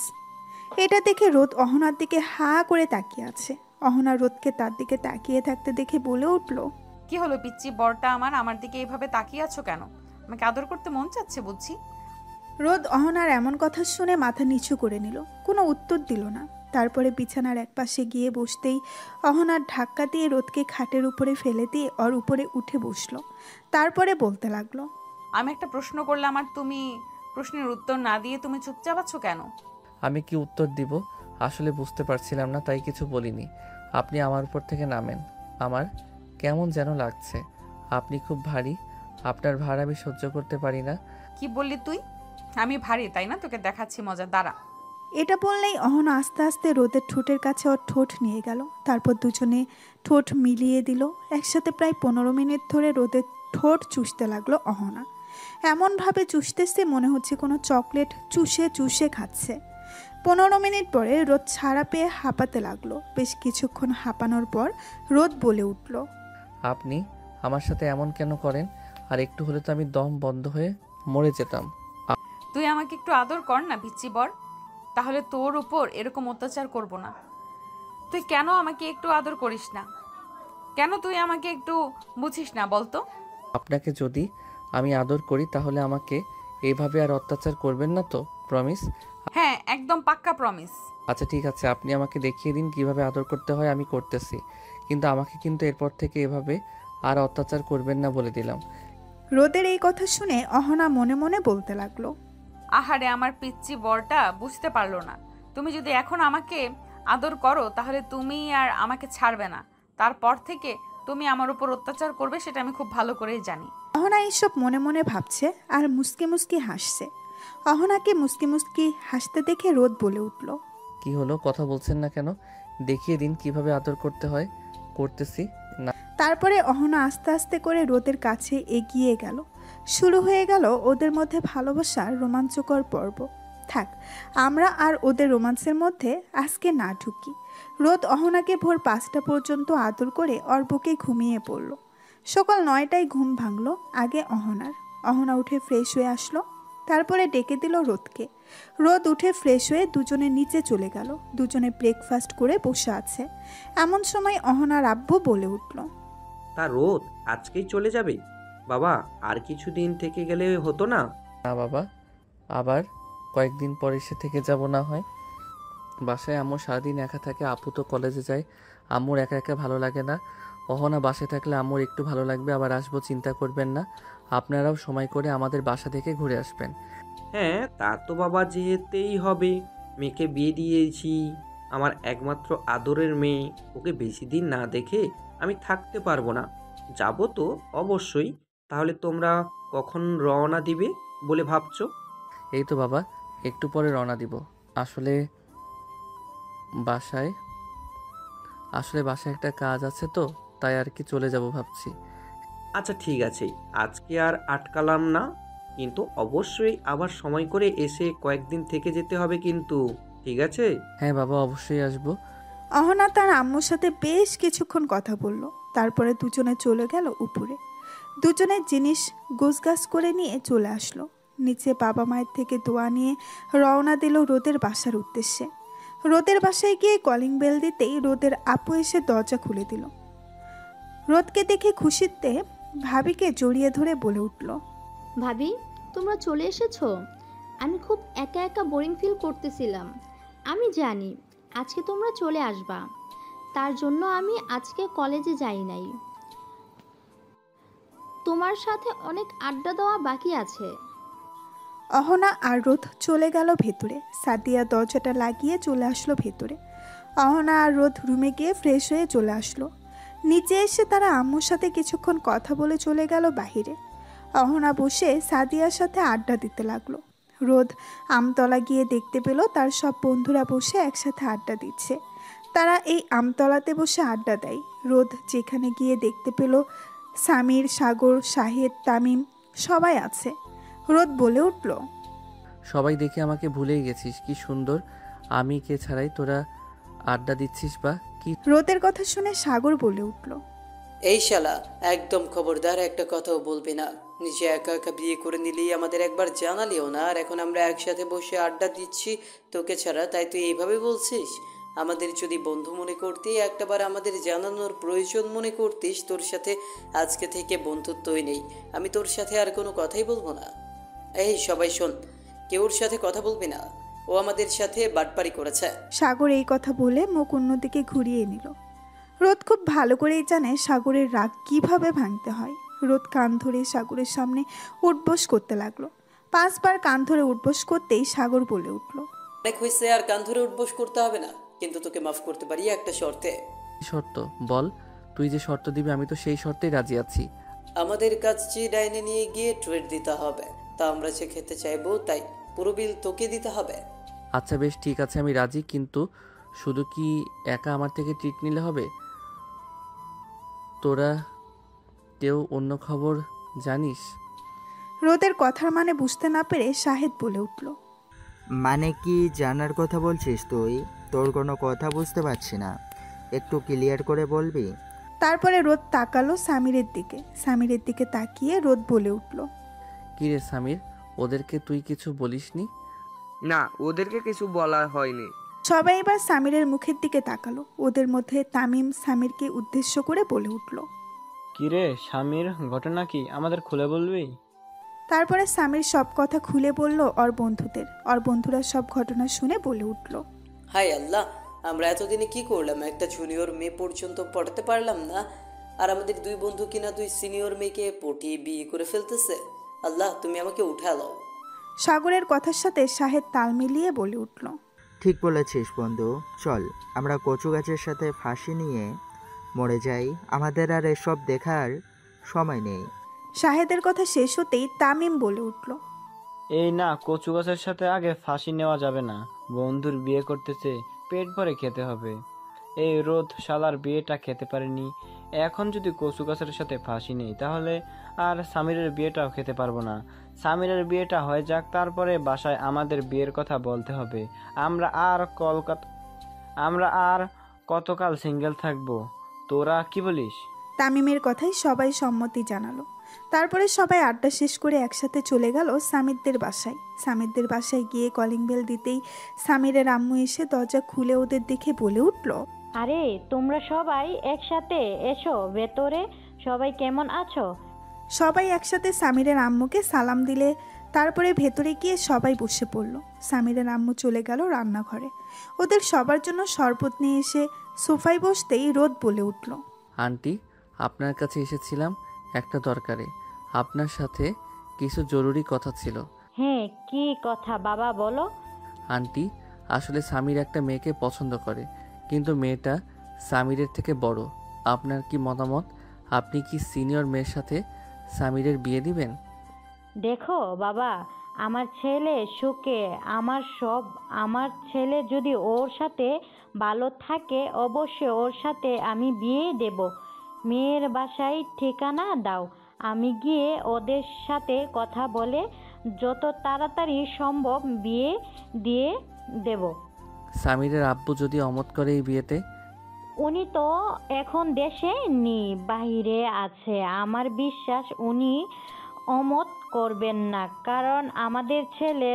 এটা দেখে রোদ অহনার দিকে হা করে তাকিয়ে আছে। অহনা রোদকে তার দিকে তাকিয়ে থাকতে দেখে বলে উঠল। কি হলো পিচ্চি বরটা আমার দিকে এইভাবে তাকিয়ে আছো কেন? আমাকে আদর করতে মন চাচ্ছে বুঝছি। রোদ অহনার এমন কথা শুনে মাথা নিচু করে নিল, কোনো উত্তর দিল না। তারপরে বিছানার একপাশে গিয়ে বসতেই অহনার ধাক্কা দিয়ে রোদকে খাটের উপরে ফেলে দিয়ে ওর উপরে উঠে বসলো। তারপরে বলতে লাগলো, আমি একটা প্রশ্ন করলাম আর তুমি প্রশ্নের উত্তর না দিয়ে তুমি চুপচাপ আছো কেন? আমি কি উত্তর দিব আসলে বুঝতে পারছিলাম না, তাই কিছু বলিনি। আপনি আমার উপর থেকে নামেন। আমার কেমন যেন লাগছে। আপনি খুব ভারী, আপনার ভার আমি সহ্য করতে পারি না। কি বললি তুই? আমি ভারী তাই না? তোকে দেখাচ্ছি মজা, দাঁড়া। এটা বললেই অহনা আস্তে আস্তে রোদের ঠোঁটের কাছে ওর ঠোঁট নিয়ে গেল। তারপর দুজনে ঠোঁট মিলিয়ে দিল। একসাথে প্রায় 15 মিনিট ধরে রোদের ঠোঁট চুষতে লাগলো অহনা। এমনভাবে চুষতেছে মনে হচ্ছে কোনো চকলেট চুষে চুষে খাচ্ছে। 15 মিনিট পরে রোদ ছাড়া পেয়ে হাঁপাতে লাগলো। বেশ কিছুক্ষণ হাঁপানোর পর রোদ বলে উঠল, আপনি আমার সাথে এমন কেন করেন? আর একটু হলে তো আমি দম বন্ধ হয়ে মরে যেতাম। তুই আমাকে একটু আদর কর না পিচ্চি বর, তাহলে তোর উপর এরকম অত্যাচার করব না। তুই কেন আমাকে একটু আদর করিস না? কেন তুই আমাকে একটু বুঝিস না বলতো? আপনাকে যদি আমি আদর করি তাহলে আমাকে এইভাবে আর অত্যাচার করবেন না তো? প্রমিস? হ্যাঁ, একদম পাক্কা প্রমিস। আচ্ছা ঠিক আছে, আপনি আমাকে দেখিয়ে দিন কিভাবে আদর করতে হয়, আমি করতেছি। কিন্তু আমাকে কিন্তু এরপর থেকে এভাবে আর অত্যাচার করবেন না বলে দিলাম। রোদের এই কথা শুনে অহনা মনে মনে বলতে লাগলো, আহারে আমার পিচ্চি বরটা বুঝতে পারলো না। তুমি যদি এখন আমাকে আদর করো তাহলে তুমি আর আমাকে ছাড়বে না। তারপর থেকে তুমি আমার উপর অত্যাচার করবে সেটা আমি খুব ভালো করেই জানি। অহনা এইসব মনে মনে ভাবছে আর মুস্কি মুস্কি হাসছে। অহনাকে মুস্কি মুস্কি হাসতে দেখে রোদ বলে উঠল, কি হলো, কথা বলছেন না কেন? দেখিয়ে দিন কিভাবে আদর করতে হয়। করতেছি না। তারপরে অহনা আস্তে আস্তে করে রোদের কাছে এগিয়ে গেল। শুরু হয়ে গেল ওদের মধ্যে ভালোবাসার রোমাঞ্চকর পর্ব। থাক, আমরা আর ওদের রোমান্সের মধ্যে আজকে না ঢুকি। রোদ অহনাকে ভোর 5টা পর্যন্ত আদর করে ওর বুকে ঘুমিয়ে পড়ল। সকাল 9টায় ঘুম ভাঙলো আগে অহনার। অহনা উঠে ফ্রেশ হয়ে আসলো। তারপরে ডেকে দিল রোদকে। রোদ উঠে ফ্রেশ হয়ে দুজনে নিচে চলে গেল। দুজনে ব্রেকফাস্ট করে বসে আছে। এমন সময় অহনার আব্বু বলে উঠল, তা রোদ আজকেই চলে যাবে? বাবা আর কিছুদিন থেকে গেলে হতো না? না বাবা, আবার কয়েকদিন পর এসে থেকে যাব না হয়। বাসায় আম্মু সারাদিন একা থাকে, আপু তো কলেজে যায়। আম্মুর একা একা ভালো লাগে না। অহনা বাসায় থাকলে আম্মুর একটু ভালো লাগবে। আবার আসবো, চিন্তা করবেন না। আপনারাও সময় করে আমাদের বাসা থেকে ঘুরে আসবেন। হ্যাঁ তা তো বাবা যেতেই হবে। মেয়েকে বিয়ে দিয়েছি, আমার একমাত্র আদরের মেয়ে। ওকে বেশি দিন না দেখে আমি থাকতে পারবো না। যাবো তো অবশ্যই। তাহলে তোমরা কখন রওনা দিবে বলে ভাবছো? এই তো বাবা, একটু পরে রওনা দিব। আসলে বাসায় একটা কাজ আছে তো, তাই আর কি চলে যাব ভাবছি। আচ্ছা ঠিক আছে, আজকে আর আটকালাম না, কিন্তু অবশ্যই আবার সময় করে এসে কয়েকদিন থেকে যেতে হবে কিন্তু। ঠিক আছে? হ্যাঁ বাবা, অবশ্যই আসবো। অহনা তার আম্মুর সাথে বেশ কিছুক্ষণ কথা বলল। তারপরে দুজনে চলে গেল উপরে। দুজনের জিনিস গোছগাছ করে নিয়ে চলে আসলো নিচে। বাবা মায়ের থেকে দোয়া নিয়ে রওনা দিল রোদের বাসার উদ্দেশ্যে। রোদের বাসায় গিয়ে কলিং বেল দিতেই রোদের আপু এসে দরজা খুলে দিল। রোদকে দেখে খুশিতে ভাবিকে জড়িয়ে ধরে বলে উঠল, ভাবি, তোমরা চলে এসেছো? আমি খুব একা একা বোরিং ফিল করতেছিলাম। আমি জানি আজকে তোমরা চলে আসবা, তার জন্য আমি আজকে কলেজে যাই নাই। তোমার সাথে অনেক আড্ডা দেওয়া বাকি আছে। অহনা আর রোদ চলে গেল ভেতরে। সাদিয়া দরজাটা লাগিয়ে চলে আসলো ভেতরে। অহনা আর রোদ রুমে গিয়ে ফ্রেশ হয়ে চলে আসলো। নিচে এসে তারা আম্মুর সাথে কিছুক্ষণ কথা বলে চলে গেল বাহিরে। অহনা বসে সাদিয়ার সাথে আড্ডা দিতে লাগলো। রোদ আমতলা গিয়ে দেখতে পেল তার সব বন্ধুরা বসে একসাথে আড্ডা দিচ্ছে। তারা এই আমতলাতে বসে আড্ডা দেয়। রোদ যেখানে গিয়ে দেখতে পেল সামির, সাগর, শাহেদ, তামিম সবাই আছে। রোদ বলে উঠল, সবাই দেখে আমাকে ভুলেই গেছিস। কি সুন্দর আমি কে ছাড়াই তোরা আড্ডা দিচ্ছিস বা কি? রোদের কথা শুনে সাগর বলে উঠল, এই শালা, একদম খবরদার একটা কথাও বলবি না। নিজে একা একা বিয়ে করে নিলেই আমাদের একবার জানালিও না, আর এখন আমরা একসাথে বসে আড্ডা দিচ্ছি তোকে ছাড়া, তাই তুই এইভাবে বলছিস? আমাদের যদি বন্ধু মনে করতি, একটাবার আমাদের জানানোর প্রয়োজন মনে করতিস, তোর সাথে আজকে থেকে বন্ধুত্বই নেই। আমি তোর সাথে আর কোনো কথাই বলবো না। এই সবাই শোন, কেউ ওর সাথে কথা বলবি না, ও আমাদের সাথে বাটপারি করেছে। সাগর এই কথা বলে মুখ অন্যদিকে ঘুরিয়ে নিল। রোদ খুব ভালো করেই জানে সাগরের রাগ কিভাবে ভাঙতে হয়। রোদ কান ধরে সাগরের সামনে উঠবোস করতে লাগলো। 5 বার কান ধরে উঠবোস করতেই সাগর বলে উঠল, অনেক হয়েছে, আর কান ধরে উঠবোস করতে হবে না, কিন্তু তোকে মাফ করতে পারি একটা শর্তে। শর্ত বল, তুই যে শর্ত দিবি আমি তো সেই শর্তেই রাজি আছি। আমাদের কাছে ডাইনে নিয়ে গিয়ে ট্রিট দিতে হবে, তা আমরা যে খেতে চাইবো, তাই পুরো বিল তোকে দিতে হবে। আচ্ছা বেশ ঠিক আছে, আমি রাজি, কিন্তু শুধু কি একা আমার থেকে ট্রিট নিলে হবে? তোরা কেউ অন্য খবর জানিস? রোদের কথার মানে বুঝতে না পেরে শাহেদ বলে উঠল, মানে কি জানার কথা বলছিস তুই? তোর কোনো কথা বুঝতে পারছি না, একটু ক্লিয়ার করে বলবি? তারপরে রোদ তাকালো সামিরের দিকে তাকিয়ে রোদ বলে উঠল, কি রে সামির, ওদেরকে তুই কিছু বলিসনি? না, ওদেরকে কিছু বলা হয়নি। সবাই এবার সামিরের মুখের দিকে তাকালো। ওদের মধ্যে তামিম সামিরকে উদ্দেশ্য করে বলে উঠল, কিরে সামির, ঘটনা কি আমাদের খুলে বলবি? তারপরে সামির সব কথা খুলে বলল ওর বন্ধুদের। ওর বন্ধুরা সব ঘটনা শুনে বলে উঠল, হাই আল্লাহ, আমরা এতদিনে কি করলাম? একটা জুনিয়র মেয়ে পর্যন্ত পড়াতে পারলাম না, আর আমাদের 2 বন্ধু কিনা 2 সিনিয়র মেয়েকে পটিয়ে বিয়ে করে ফেলতেছে। আল্লাহ, তুমি আমাকে উঠা লাও। সাগরের কথার সাথে শাহেদ তাল মিলিয়ে বলে উঠল, ঠিক বলেছিস বন্ধু, চল আমরা কচু গাছের সাথে ফাঁসি নিয়ে মরে যাই, আমাদের আর এসব দেখার সময় নেই। শাহেদের কথা শেষ হতেই তামিম বলে উঠল, এই না, কচু গাছের সাথে আগে ফাঁসি নেওয়া যাবে না, বন্ধুর বিয়ে করতেছে, পেট ভরে খেতে হবে। এই রোদ শালার বিয়েটা খেতে পারেনি, এখন যদি কচু গাছের সাথে ফাঁসি নেই তাহলে আর সামিরের বিয়েটাও খেতে পারবো না। সামিরের বিয়েটা হয়ে যাক, তারপরে বাসায় আমাদের বিয়ের কথা বলতে হবে। আমরা আর কতকাল সিঙ্গেল থাকবো, তোরা কি বলিস? তামিমের কথাই সবাই সম্মতি জানালো। তারপরে সবাই আড্ডা শেষ করে একসাথে চলে গেল সামিরদের বাসায় গিয়ে কলিং বেল দিতেই সামিরের আম্মু এসে দরজা খুলে ওদের দেখে বলে উঠল, আরে তোমরা সবাই একসাথে এসো ভেতরে, সবাই কেমন আছো? সবাই একসাথে সামিরের আম্মুকে সালাম দিলে তারপরে ভেতরে গিয়ে সবাই বসে পড়ল। সামিরের আম্মু চলে গেল রান্নাঘরে। ওদের সবার জন্য শরবত নিয়ে এসে সোফায় বসতেই রোদ বলে উঠল, আন্টি, আপনার কাছে এসেছিলাম একটা দরকারে, আপনার সাথে কিছু জরুরি কথা ছিল। হ্যাঁ, কি কথা বাবা বলো। আন্টি, আসলে সামির একটা মেয়েকে পছন্দ করে, কিন্তু মেয়েটা সামিরের থেকে বড়। আপনার কি মতামত? আপনি কি সিনিয়র মেয়ের সাথে সামিরের বিয়ে দিবেন? দেখো বাবা, আমার ছেলে সুখে, আমার ছেলে যদি ওর সাথে ভালো থাকে অবশ্যই ওর সাথে আমি বিয়ে দেব। মেয়ের বাসায় ঠিকানা দাও, আমি গিয়ে ওদের সাথে কথা বলে যত তাড়াতাড়ি সম্ভব বিয়ে দিয়ে দেব। সামিরের আব্বু যদি অমত করে এই বিয়েতে? উনি তো এখন দেশে নেই, বাইরে আছে। আমার বিশ্বাস উনি অমত করবেন না, কারণ আমাদের ছেলে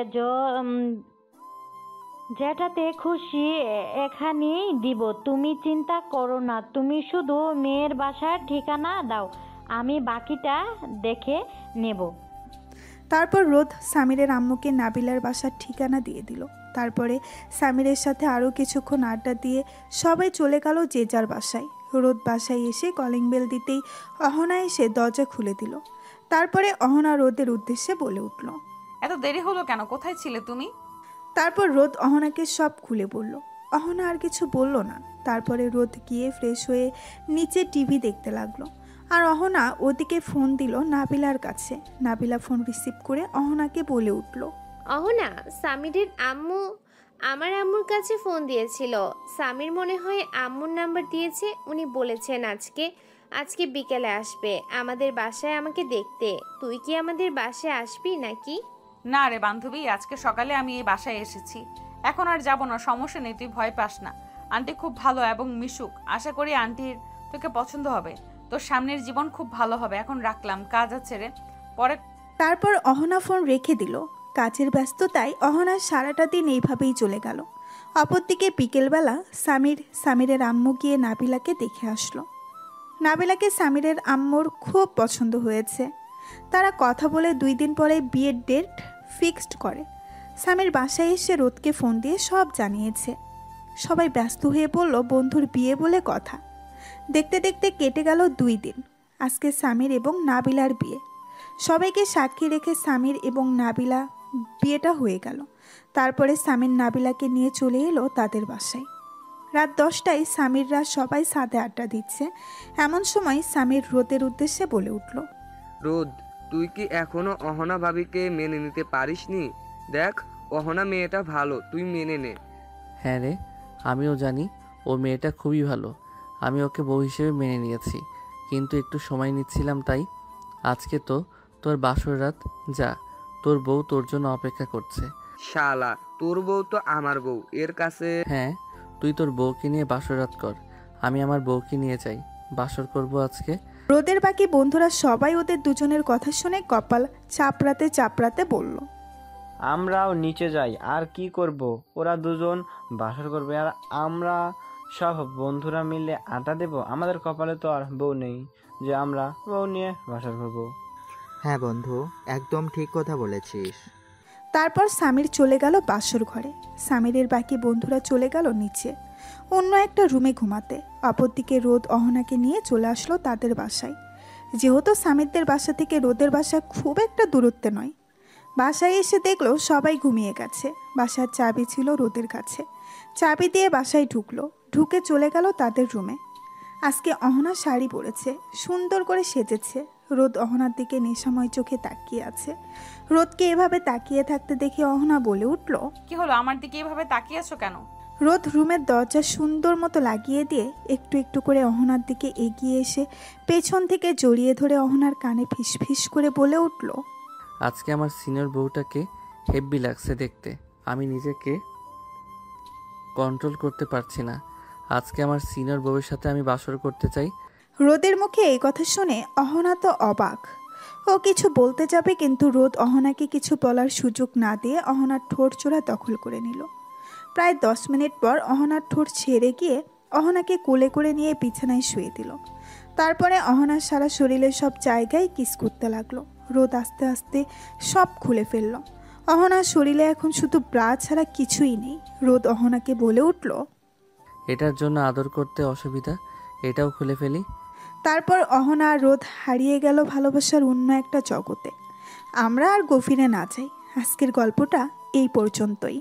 যেটাতে খুশি এখানেই দিব। তুমি চিন্তা করো না, তুমি শুধু মেয়ের বাসার ঠিকানা দাও, আমি বাকিটা দেখে নেব। তারপর রোদ সামিরের আম্মুকে নাবিলার বাসার ঠিকানা দিয়ে দিল। তারপরে সামিরের সাথে আরও কিছুক্ষণ আড্ডা দিয়ে সবাই চলে গেল যে যার বাসায়। রোদ বাসায় এসে কলিং বেল দিতেই অহনা এসে দরজা খুলে দিল। তারপরে অহনা রোদের উদ্দেশ্যে বলে উঠল, এত দেরি হলো কেন? কোথায় ছিলে তুমি? তারপর রোদ অহনাকে সব খুলে বলল। অহনা আর কিছু বলল না। তারপরে রোদ গিয়ে ফ্রেশ হয়ে নিচে টিভি দেখতে লাগলো। আর অহনা ওদিকে ফোন দিল নাবিলার কাছে। নাবিলা ফোন রিসিভ করে অহনাকে বলে উঠল, অহনা, সামিরের আম্মু আমার আম্মুর কাছে ফোন দিয়েছিল। সামির মনে হয় আম্মুর নাম্বার দিয়েছে। উনি বলেছেন আজকে বিকেলে আসবে আমাদের বাসায় আমাকে দেখতে। তুই কি আমাদের বাসায় আসবি নাকি? না রে বান্ধবী, আজকে সকালে আমি এই বাসায় এসেছি, এখন আর যাব না। সমস্যা নেই, তুই ভয় পাস না। আন্টি খুব ভালো এবং মিশুক, আশা করি আন্টির তোকে পছন্দ হবে। তোর সামনের জীবন খুব ভালো হবে। এখন রাখলাম, কাজ আছে রে, পরে। তারপর অহনা ফোন রেখে দিল। কাজের ব্যস্ততায় অহনার সারাটা দিন এইভাবেই চলে গেল। অপরদিকে বিকেলবেলা সামিরের আম্মু গিয়ে নাবিলাকে দেখে আসলো। নাবিলাকে সামিরের আম্মুর খুব পছন্দ হয়েছে। তারা কথা বলে 2 দিন পরে বিয়ের ডেট ফিক্সড করে। সামির বাসায় এসে রোদকে ফোন দিয়ে সব জানিয়েছে। সবাই ব্যস্ত হয়ে পড়ল বন্ধুর বিয়ে বলে কথা। দেখতে দেখতে কেটে গেল 2 দিন। আজকে সামির এবং নাবিলার বিয়ে। সবাইকে সাক্ষী রেখে সামির এবং নাবিলা বিয়েটা হয়ে গেল। তারপরে সামির নাবিলাকে নিয়ে চলে এলো তাদের বাসায়। রাত 10টায় সামিররা সবাই ছাদে আড্ডা দিচ্ছে। এমন সময় সামির রোদের উদ্দেশ্যে বলে উঠল, রোদ, তুই কি এখনো অহনা ভাবিকে মেনে নিতে পারিসনি? দেখ, অহনা মেয়েটা ভালো, তুই মেনে নে। হ্যাঁ রে, আমিও জানি ও মেয়েটা খুবই ভালো। আমি ওকে বউ হিসেবে মেনে নিয়েছি, কিন্তু একটু সময় নিচ্ছিলাম তাই। আজকে তো তোর বাসর রাত, যা, তোর বউ তোর জন্য অপেক্ষা করছে। শালা, তোর বউ তো আমার বউ, এর কাছে। হ্যাঁ, তুই তোর বউকে নিয়ে বাসর রাত কর, আমি আমার বউকে নিয়ে যাই, বাসর করব আজকে। রোদের বাকি বন্ধুরা সবাই ওদের দুজনের কথা শুনে কপাল চাপড়াতে চাপড়াতে বলল, আমরাও নিচে যাই, আর কি করব? ওরা দুজন বাসর করবে আর আমরা সব বন্ধুরা মিলে আড্ডা দেব। আমাদের কপালে তো আর বউ নেই যে আমরা বউ নিয়ে বাসর করব। হ্যাঁ বন্ধু, একদম ঠিক কথা বলেছিস। তারপর সামির চলে গেল বাসর ঘরে। সামিরের বাকি বন্ধুরা চলে গেল নিচে অন্য একটা রুমে ঘুমাতে। অপরদিকে রোদ অহনাকে নিয়ে চলে আসলো তাদের বাসায়। যেহেতু সামিরদের বাসা থেকে রোদের বাসা খুব একটা দূরত্বে নয়। বাসায় এসে দেখলো সবাই ঘুমিয়ে গেছে। বাসার চাবি ছিল রোদের কাছে। চাবি দিয়ে বাসায় ঢুকে চলে গেল তাদের রুমে। আজকে অহনা শাড়ি পরেছে, সুন্দর করে সেজেছে। রোদ অহনার দিকে নেশাময় চোখে তাকিয়ে আছে। রোদকে এভাবে তাকিয়ে থাকতে দেখে অহনা বলে উঠল, কি হলো, আমার দিকে এভাবে তাকিয়ে আছো কেন? রোদ রুমের দরজা সুন্দর মতো লাগিয়ে দিয়ে একটু একটু করে অহনার দিকে এগিয়ে এসে পেছন থেকে জড়িয়ে ধরে অহনার কানে ফিসফিস করে বলে উঠল, আজকে আমার সিনিয়র বউটাকে হেব্বি লাগছে দেখতে, আমি নিজেকে কন্ট্রোল করতে পারছি না। আজকে আমার সিনিয়র বউয়ের সাথে আমি বাসর করতে চাই। রোদের মুখে এই কথা শুনে অহনা তো অবাক। ও কিছু বলতে যাবে, কিন্তু রোদ অহনাকে কিছু বলার সুযোগ না দিয়ে অহনার ঠোঁট জোড়া দখল করে নিল। প্রায় 10 মিনিট পর অহনার ঠোঁট ছেড়ে গিয়ে অহনাকে কোলে করে নিয়ে বিছানায় শুয়ে দিল। তারপরে অহনার সারা শরীরের সব জায়গায় কিস করতে লাগলো। রোদ আস্তে আস্তে সব খুলে ফেলল। অহনার শরীরে এখন শুধু ব্রা ছাড়া কিছুই নেই। রোদ অহনাকে বলে উঠল, এটার জন্য আদর করতে অসুবিধা, এটাও খুলে ফেলি। তারপর অহনা আর রোদ হারিয়ে গেল ভালোবাসার অন্য একটা জগতে। আমরা আর গভীরে না যাই। আজকের গল্পটা এই পর্যন্তই।